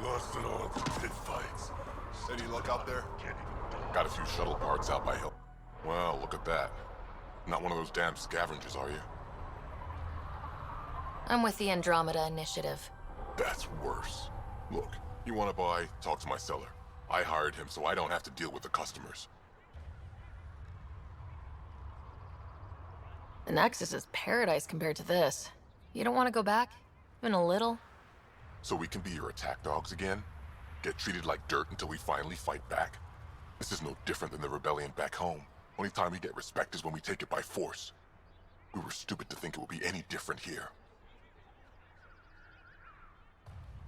Lost in all the pit fights. Any luck out there? Got a few shuttle parts out by Hill. Well, look at that. Not one of those damn scavengers, are you? I'm with the Andromeda Initiative. That's worse. Look, you want to buy? Talk to my seller. I hired him so I don't have to deal with the customers. The Nexus is paradise compared to this. You don't want to go back? Even a little? So we can be your attack dogs again? Get treated like dirt until we finally fight back? This is no different than the rebellion back home. Only time we get respect is when we take it by force. We were stupid to think it would be any different here.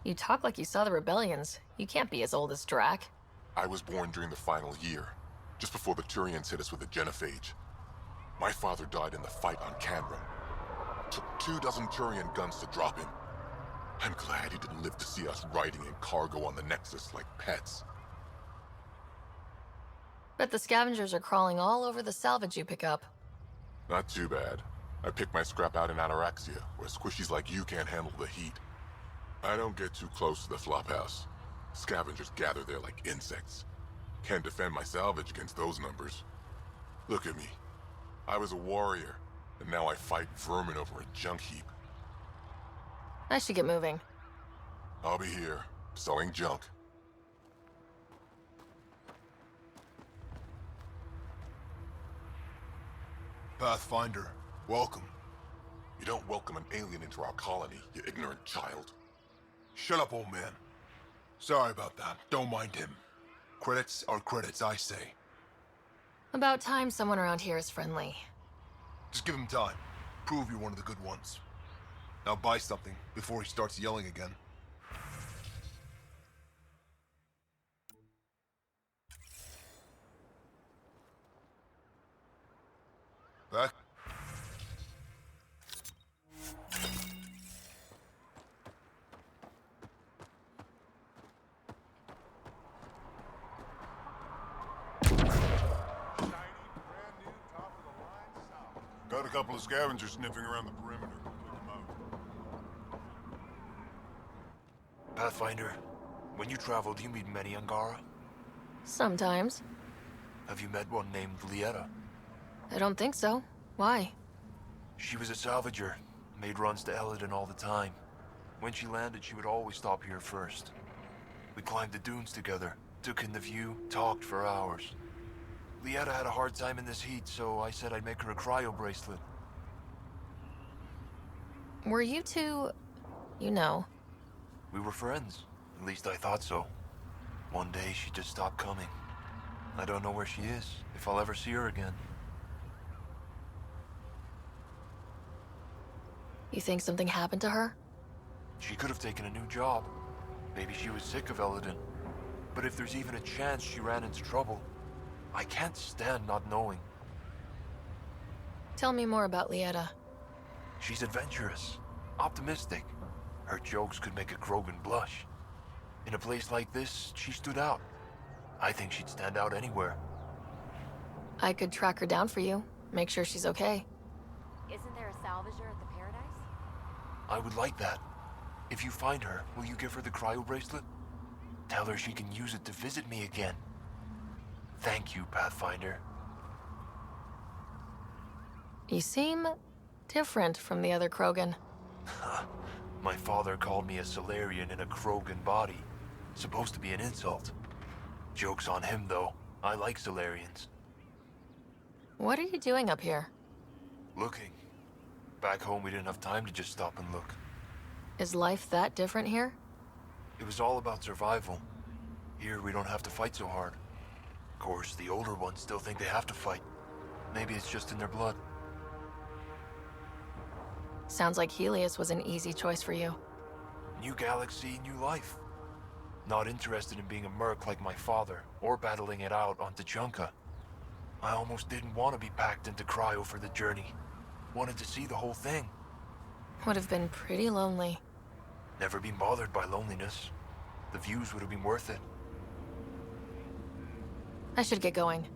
You talk like you saw the rebellions. You can't be as old as Drac. I was born during the final year, just before the Turians hit us with the genophage. My father died in the fight on Canrum. Took 24 Turian guns to drop him. I'm glad he didn't live to see us riding in cargo on the Nexus like pets. Bet the scavengers are crawling all over the salvage you pick up. Not too bad. I pick my scrap out in Ataraxia, where squishies like you can't handle the heat. I don't get too close to the flophouse. Scavengers gather there like insects. Can't defend my salvage against those numbers. Look at me. I was a warrior, and now I fight vermin over a junk heap. I should get moving. I'll be here, selling junk. Pathfinder, welcome. You don't welcome an alien into our colony, you ignorant child. Shut up, old man. Sorry about that. Don't mind him. Credits are credits, I say. About time someone around here is friendly. Just give him time. Prove you're one of the good ones. Now buy something before he starts yelling again. Back. Got a couple of scavengers sniffing around the perimeter. Took them out. Pathfinder, when you travel, do you meet many Angara? Sometimes. Have you met one named Lieta? I don't think so. Why? She was a salvager, made runs to Eladin all the time. When she landed, she would always stop here first. We climbed the dunes together, took in the view, talked for hours. Lieta had a hard time in this heat, so I said I'd make her a cryo bracelet. Were you two... you know... We were friends. At least I thought so. One day she just stopped coming. I don't know where she is, if I'll ever see her again. You think something happened to her? She could have taken a new job. Maybe she was sick of Eladin. But if there's even a chance she ran into trouble, I can't stand not knowing. Tell me more about Lieta. She's adventurous, optimistic. Her jokes could make a Krogan blush. In a place like this, she stood out. I think she'd stand out anywhere. I could track her down for you. Make sure she's okay. Isn't there a salvager at the Paradise? I would like that. If you find her, will you give her the cryo bracelet? Tell her she can use it to visit me again. Thank you, Pathfinder. You seem different from the other Krogan. My father called me a Solarian in a Krogan body. Supposed to be an insult. Joke's on him, though. I like Solarians. What are you doing up here? Looking. Back home, we didn't have time to just stop and look. Is life that different here? It was all about survival. Here, we don't have to fight so hard. Of course, the older ones still think they have to fight. Maybe it's just in their blood. Sounds like Helios was an easy choice for you. New galaxy, new life. Not interested in being a merc like my father, or battling it out on Tuchanka. I almost didn't want to be packed into cryo for the journey. Wanted to see the whole thing. Would have been pretty lonely. Never been bothered by loneliness. The views would have been worth it. I should get going.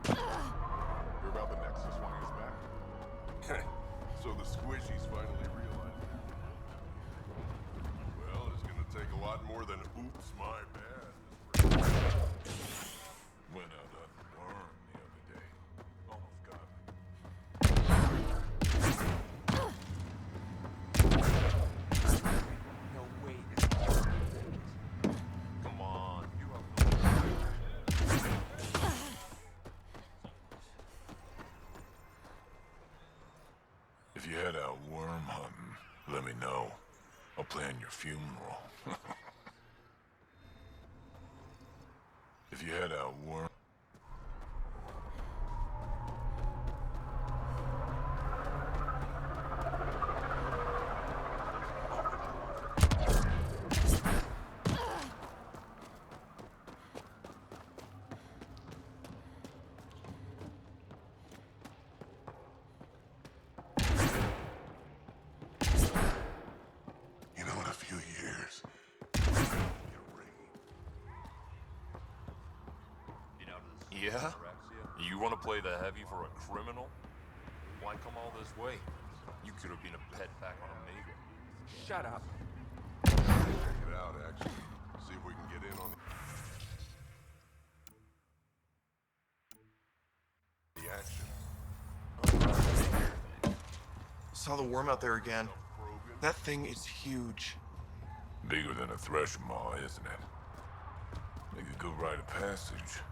Hear about the Nexus wanting us back? So the squishies finally realized it. Well, it's gonna take a lot more than oops, my bad. Went out a worm the other day. Almost got it. No way. Come on, you have If you head out worm hunting, let me know. I'll plan your funeral. If you head out worm... You know, in a few years... Yeah? You want to play the heavy for a criminal? Why come all this way? You could have been a pet back on Omega. Shut up. Check it out, actually. See if we can get in on the action. Saw the worm out there again. That thing is huge. Bigger than a thresher maw, isn't it? Make a good rite of passage.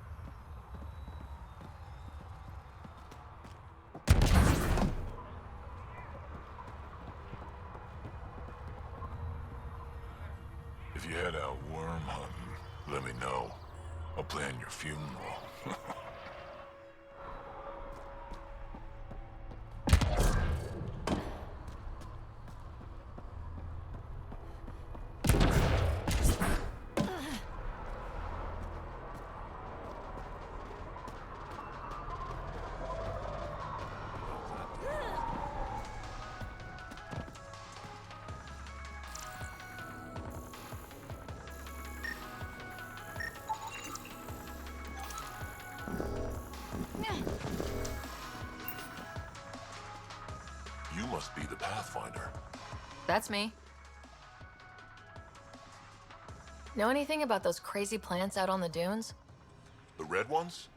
If you head out worm hunting, let me know. I'll plan your funeral. You must be the Pathfinder. That's me. Know anything about those crazy plants out on the dunes? The red ones?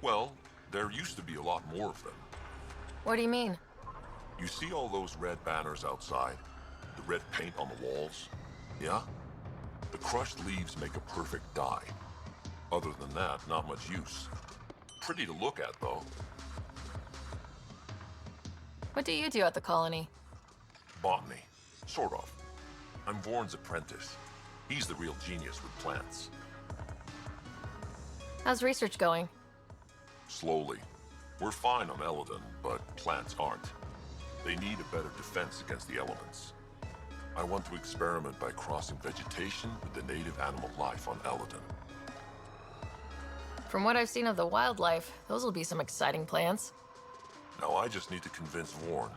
Well, there used to be a lot more of them. What do you mean? You see all those red banners outside? The red paint on the walls? Yeah? The crushed leaves make a perfect dye. Other than that, not much use. Pretty to look at, though. What do you do at the colony? Botany. Sort of. I'm Vorn's apprentice. He's the real genius with plants. How's research going? Slowly. We're fine on Eladon, but plants aren't. They need a better defense against the elements. I want to experiment by crossing vegetation with the native animal life on Eladon. From what I've seen of the wildlife, those will be some exciting plants. Now I just need to convince Vorn.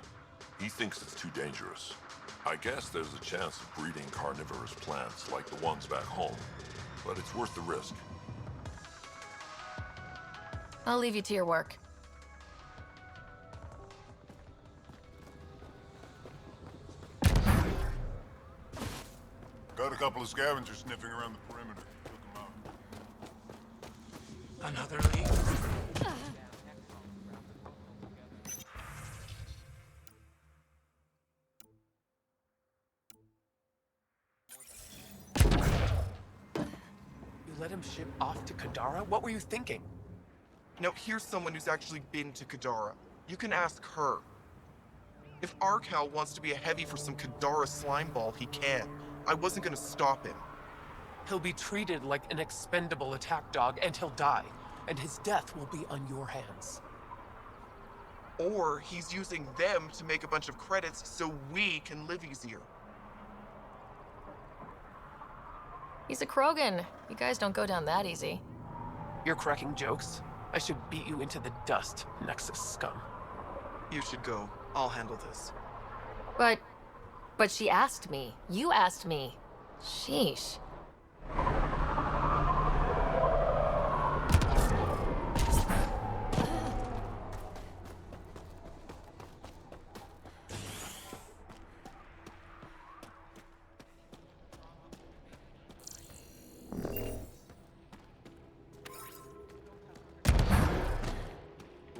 He thinks it's too dangerous. I guess there's a chance of breeding carnivorous plants like the ones back home, but it's worth the risk. I'll leave you to your work. Got a couple of scavengers sniffing around the perimeter. Took them out. Another lead? You let him ship off to Kadara? What were you thinking? Now, here's someone who's actually been to Kadara. You can ask her. If Arcal wants to be a heavy for some Kadara slimeball, he can. I wasn't gonna stop him. He'll be treated like an expendable attack dog, and he'll die. And his death will be on your hands. Or he's using them to make a bunch of credits so we can live easier. He's a Krogan. You guys don't go down that easy. You're cracking jokes? I should beat you into the dust, Nexus scum. You should go. I'll handle this. But she asked me. You asked me. Sheesh.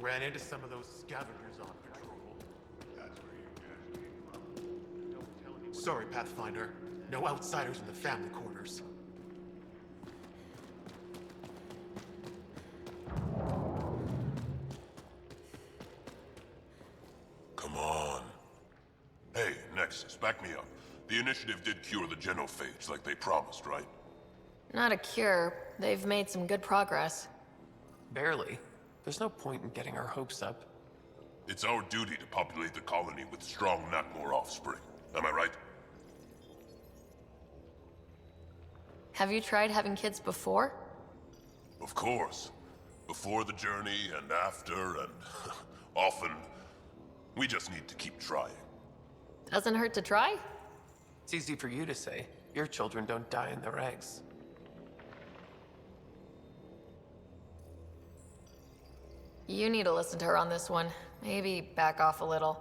Ran into some of those scavengers on patrol. That's where you guys came from. Sorry, Pathfinder. No outsiders in the family quarters. Come on. Hey, Nexus, back me up. The initiative did cure the genophage like they promised, right? Not a cure. They've made some good progress. Barely. There's no point in getting our hopes up. It's our duty to populate the colony with strong, not more offspring. Am I right? Have you tried having kids before? Of course. Before the journey and after and often. We just need to keep trying. Doesn't hurt to try? It's easy for you to say. Your children don't die in their eggs. You need to listen to her on this one. Maybe back off a little.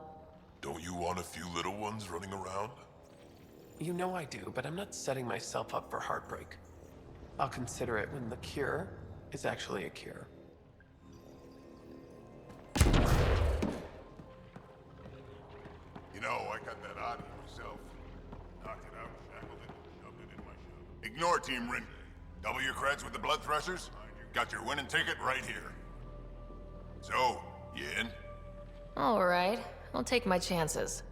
Don't you want a few little ones running around? You know I do, but I'm not setting myself up for heartbreak. I'll consider it when the cure is actually a cure. You know, I got that oddie myself. Knocked it out, shackled it, shoved it in my shove. Ignore Team Rin. Double your creds with the blood threshers? Got your winning ticket right here. So, you in? All right. I'll take my chances.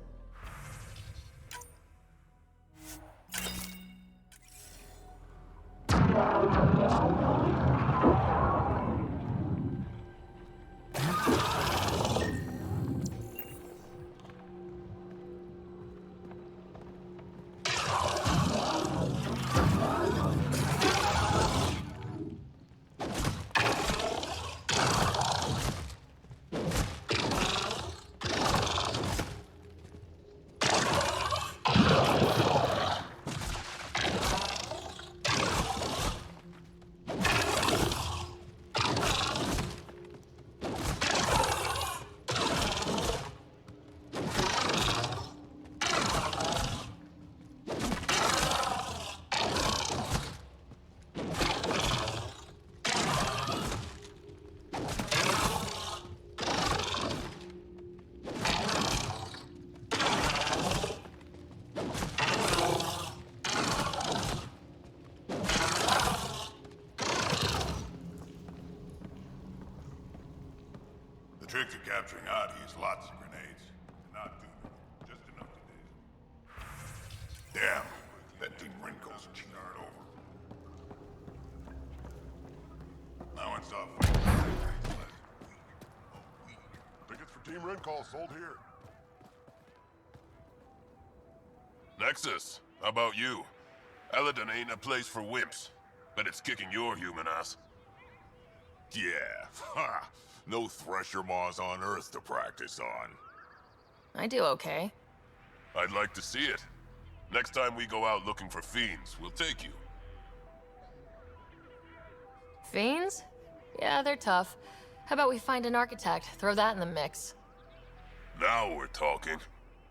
The trick to capturing Adi is lots of grenades. Not too many, just enough to daze. Damn, that Team Rinko's cheating it over. Now it's off. Tickets for Team Rincall sold here. Nexus, how about you? Eladon ain't a place for wimps, but it's kicking your human ass. Yeah, ha! No thresher maws on Earth to practice on. I do okay. I'd like to see it. Next time we go out looking for fiends, we'll take you. Fiends? Yeah, they're tough. How about we find an architect, throw that in the mix? Now we're talking.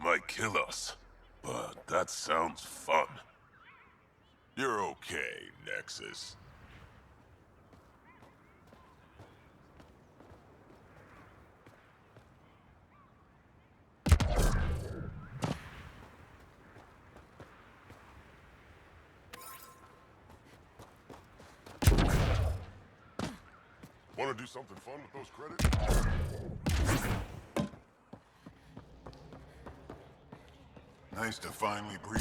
Might kill us, but that sounds fun. Nexus. Want to do something fun with those credits? Nice to finally breathe.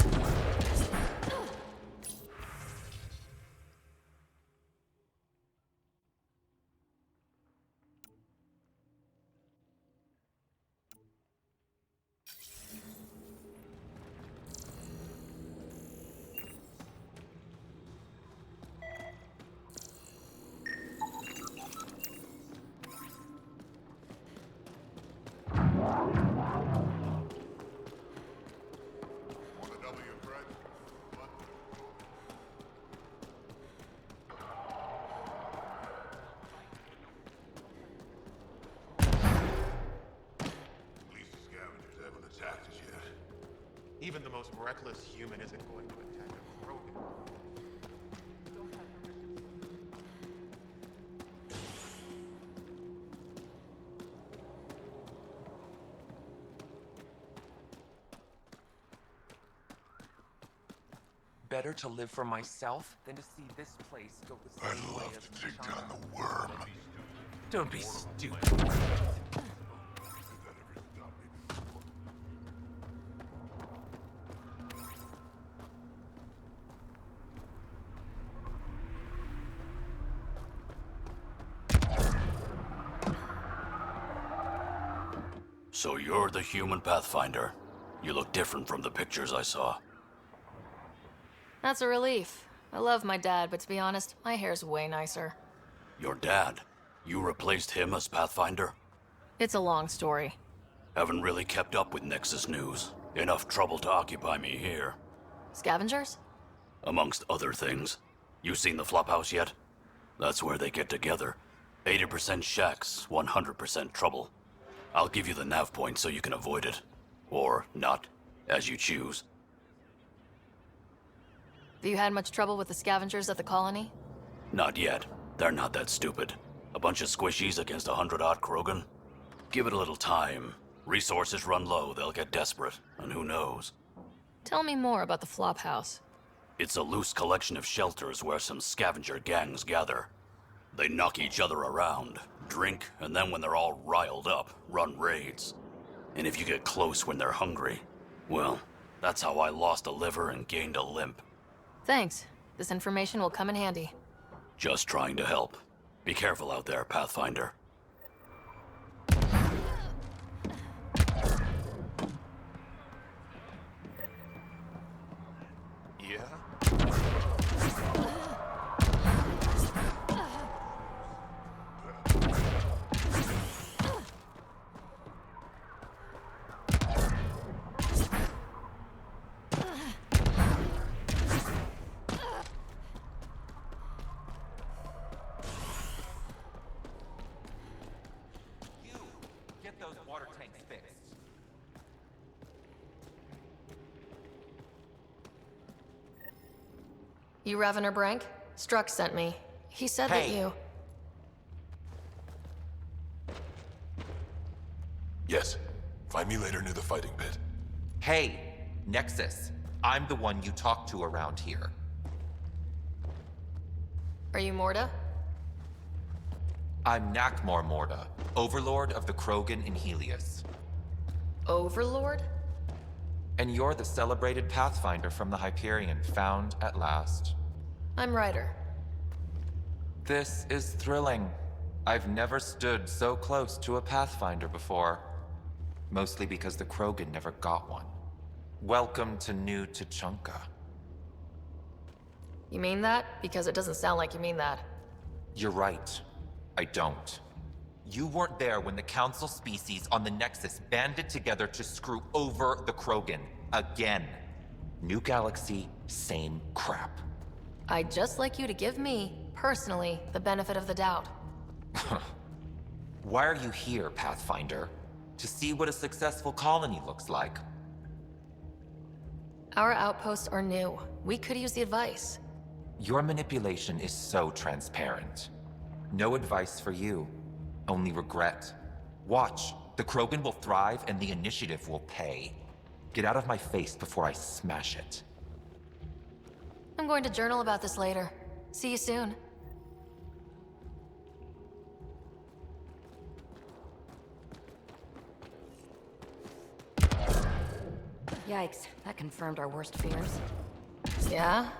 Even the most reckless human isn't going to attack a Krogan. Better to live for myself than to see this place go the same way as to take down the worm. Don't be stupid. So you're the human Pathfinder. You look different from the pictures I saw. That's a relief. I love my dad, but to be honest, my hair's way nicer. Your dad? You replaced him as Pathfinder? It's a long story. Haven't really kept up with Nexus news. Enough trouble to occupy me here. Scavengers? Amongst other things. You seen the Flophouse yet? That's where they get together. 80% shacks, 100% trouble. I'll give you the nav point so you can avoid it. Or not, as you choose. Have you had much trouble with the scavengers at the colony? Not yet. They're not that stupid. A bunch of squishies against 100-odd Krogan? Give it a little time. Resources run low, they'll get desperate, and who knows? Tell me more about the Flophouse. It's a loose collection of shelters where some scavenger gangs gather. They knock each other around, drink, and then when they're all riled up, run raids. And if you get close when they're hungry, well, that's how I lost a liver and gained a limp. Thanks. This information will come in handy. Just trying to help. Be careful out there, Pathfinder. Yeah? Get those water tanks fixed. You Revener Brank? Struck sent me. He said that you... Yes. Find me later near the fighting pit. Hey, Nexus. I'm the one you talk to around here. Are you Morda? I'm Nakmor Morda, Overlord of the Krogan in Helios. Overlord? And you're the celebrated Pathfinder from the Hyperion, found at last. I'm Ryder. This is thrilling. I've never stood so close to a Pathfinder before. Mostly because the Krogan never got one. Welcome to New Tuchanka. You mean that? Because it doesn't sound like you mean that. You're right. I don't. You weren't there when the Council species on the Nexus banded together to screw over the Krogan. Again. New galaxy, same crap. I'd just like you to give me, personally, the benefit of the doubt. Why are you here, Pathfinder? To see what a successful colony looks like. Our outposts are new. We could use the advice. Your manipulation is so transparent. No advice for you, only regret. Watch, the Krogan will thrive and the initiative will pay. Get out of my face before I smash it. I'm going to journal about this later. See you soon. Yikes, that confirmed our worst fears. Yeah,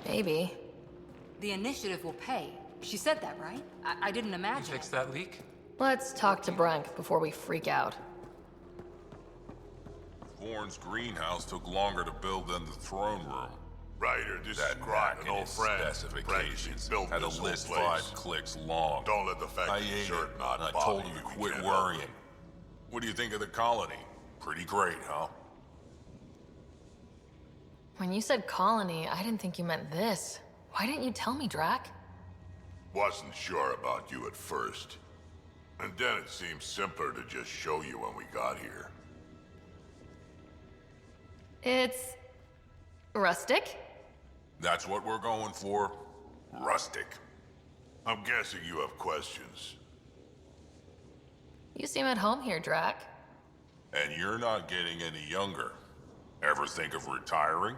maybe. The initiative will pay. She said that, right? I didn't imagine. Fix that leak? Let's talk to Brank before we freak out. Vorn's greenhouse took longer to build than the throne room. Ryder, this That is Grant, knack an in old his friend. specifications Built had a this whole list place. 5 clicks long. Don't let the fact I that ate you're it, not and I bother told you him to if you quit can't help worrying. it. What do you think of the colony? Pretty great, huh? When you said colony, I didn't think you meant this. Why didn't you tell me, Drac? Wasn't sure about you at first. And then it seemed simpler to just show you when we got here. It's... rustic? That's what we're going for. Rustic. I'm guessing you have questions. You seem at home here, Drac. And you're not getting any younger. Ever think of retiring?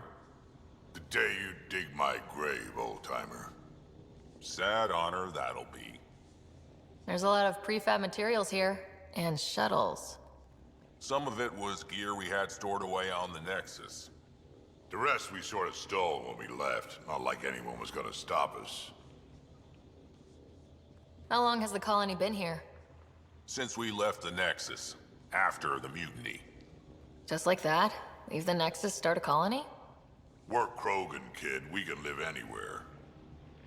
The day you dig my grave, old-timer. Sad honor that'll be. There's a lot of prefab materials here, and shuttles. Some of it was gear we had stored away on the Nexus. The rest we sort of stole when we left. Not like anyone was gonna stop us. How long has the colony been here? Since we left the Nexus, after the mutiny. Just like that? Leave the Nexus, start a colony? We're Krogan, kid. We can live anywhere.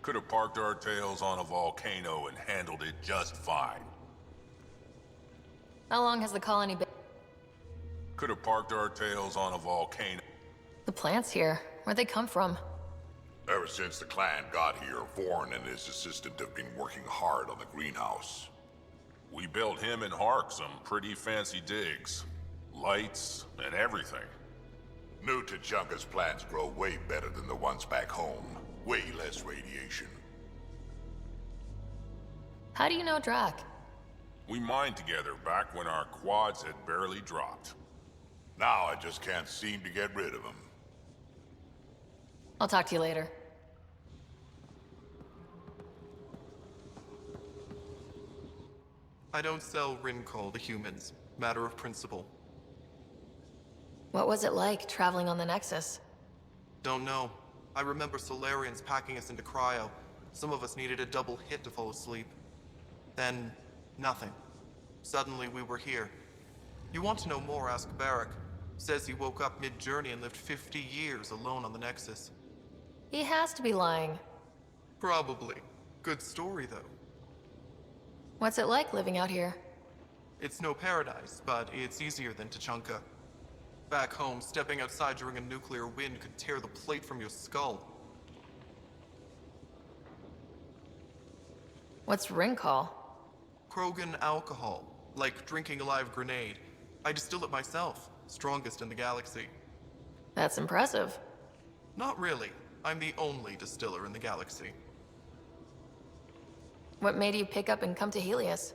Could have parked our tails on a volcano and handled it just fine. How long has the colony been? Could have parked our tails on a volcano. The plants here, where'd they come from? Ever since the clan got here, Vorn and his assistant have been working hard on the greenhouse. We built him and Hark some pretty fancy digs. Lights and everything. New Tachanka's plants grow way better than the ones back home. Way less radiation. How do you know Drac? We mined together back when our quads had barely dropped. Now I just can't seem to get rid of him. I'll talk to you later. I don't sell Rincol to humans. Matter of principle. What was it like traveling on the Nexus? Don't know. I remember Solarians packing us into cryo. Some of us needed a double hit to fall asleep. Then, nothing. Suddenly we were here. You want to know more, ask Barrack. Says he woke up mid-journey and lived 50 years alone on the Nexus. He has to be lying. Probably. Good story, though. What's it like living out here? It's no paradise, but it's easier than Tachanka. Back home, stepping outside during a nuclear wind could tear the plate from your skull. What's Rincol? Krogan alcohol, like drinking a live grenade. I distill it myself, strongest in the galaxy. That's impressive. Not really. I'm the only distiller in the galaxy. What made you pick up and come to Helios?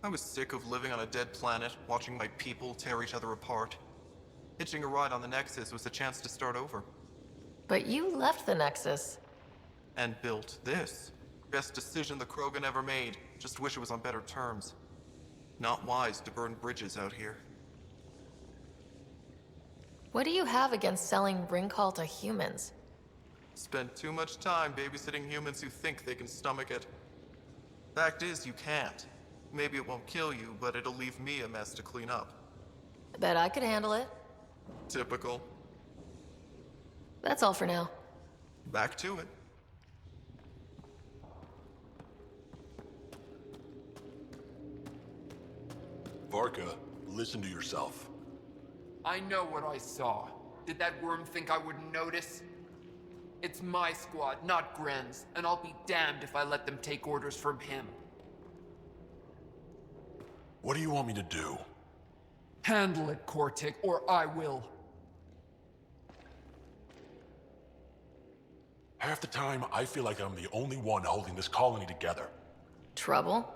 I was sick of living on a dead planet, watching my people tear each other apart. Hitching a ride on the Nexus was a chance to start over. But you left the Nexus. And built this. Best decision the Krogan ever made. Just wish it was on better terms. Not wise to burn bridges out here. What do you have against selling Rincol to humans? Spend too much time babysitting humans who think they can stomach it. Fact is, you can't. Maybe it won't kill you, but it'll leave me a mess to clean up. I bet I could handle it. Typical. That's all for now. Back to it. Varka, listen to yourself. I know what I saw. Did that worm think I wouldn't notice? It's my squad, not Gren's, and I'll be damned if I let them take orders from him. What do you want me to do? Handle it, Kortik, or I will. Half the time, I feel like I'm the only one holding this colony together. Trouble?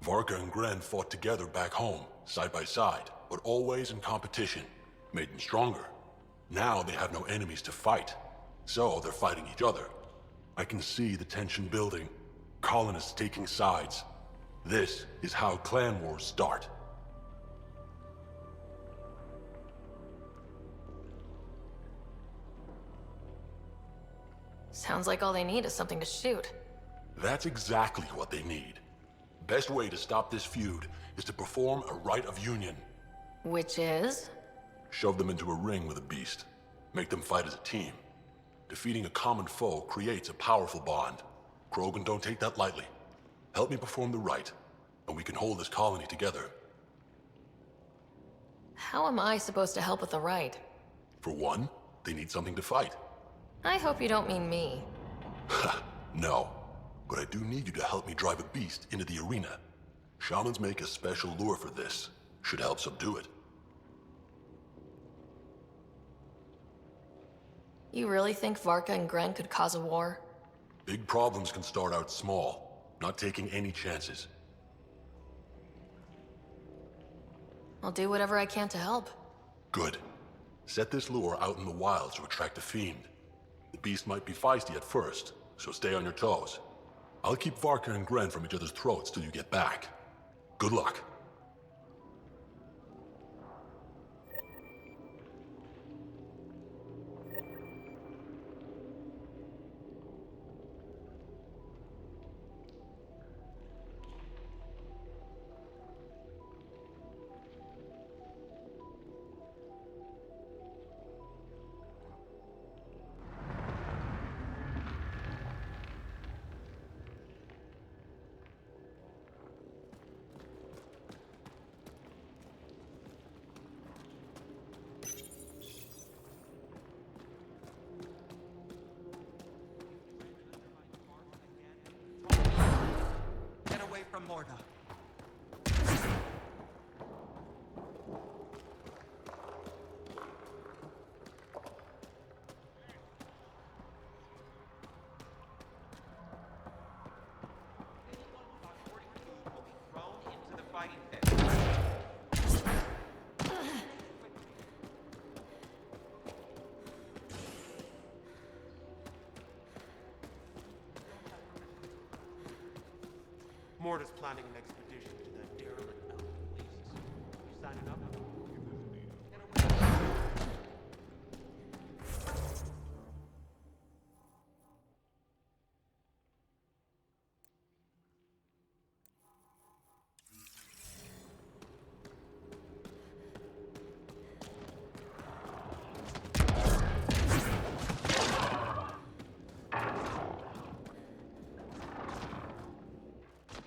Varka and Gren fought together back home, side by side, but always in competition. Made them stronger. Now they have no enemies to fight, so they're fighting each other. I can see the tension building, colonists taking sides. This is how clan wars start. Sounds like all they need is something to shoot. That's exactly what they need. Best way to stop this feud is to perform a rite of union. Which is? Shove them into a ring with a beast. Make them fight as a team. Defeating a common foe creates a powerful bond. Krogan don't take that lightly. Help me perform the rite, and we can hold this colony together. How am I supposed to help with the rite? For one, they need something to fight. I hope you don't mean me. No, but I do need you to help me drive a beast into the arena. Shamans make a special lure for this. Should help subdue it. You really think Varka and Gren could cause a war? Big problems can start out small, not taking any chances. I'll do whatever I can to help. Good. Set this lure out in the wild to attract a fiend. The beast might be feisty at first, so stay on your toes. I'll keep Varka and Gren from each other's throats till you get back. Good luck. From Morda. Morta's planning an expedition to that derelict mountain wastes. You signing up?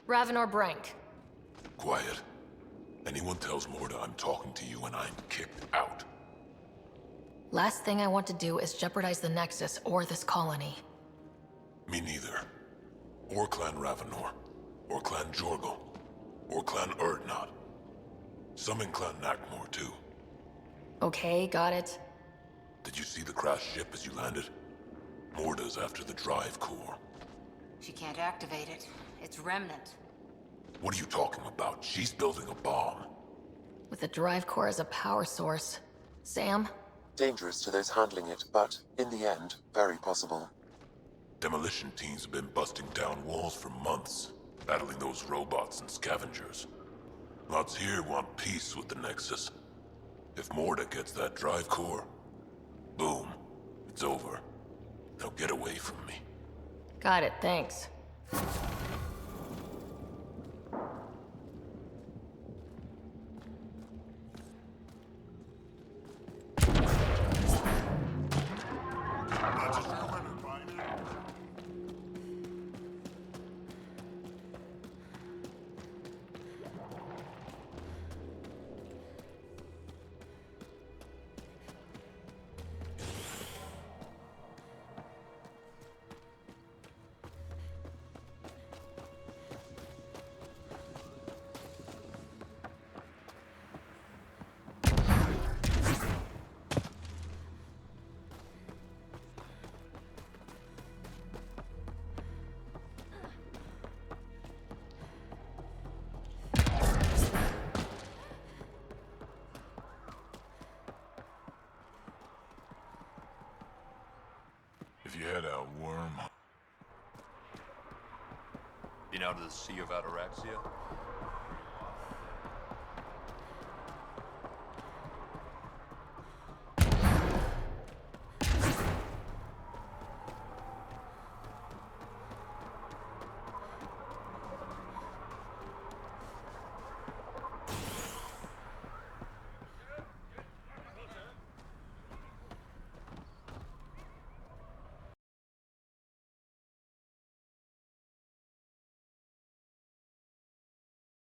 Ravenor Brank. Quiet. Anyone tells Morda I'm talking to you and I'm kicked out. Last thing I want to do is jeopardize the Nexus or this colony. Me neither. Or Clan Ravenor. Or Clan Jorgal. Or Clan Urdnot. Some in Clan Nakmor too. Okay, got it. Did you see the crashed ship as you landed? Morda's after the drive core. She can't activate it. It's Remnant. What are you talking about? She's building a bomb. With the drive core as a power source. Sam? Dangerous to those handling it, but, in the end, very possible. Demolition teams have been busting down walls for months, battling those robots and scavengers. Lots here want peace with the Nexus. If Morda gets that drive core, boom, it's over. Now get away from me. Got it, thanks. Been out of the Sea of Ataraxia?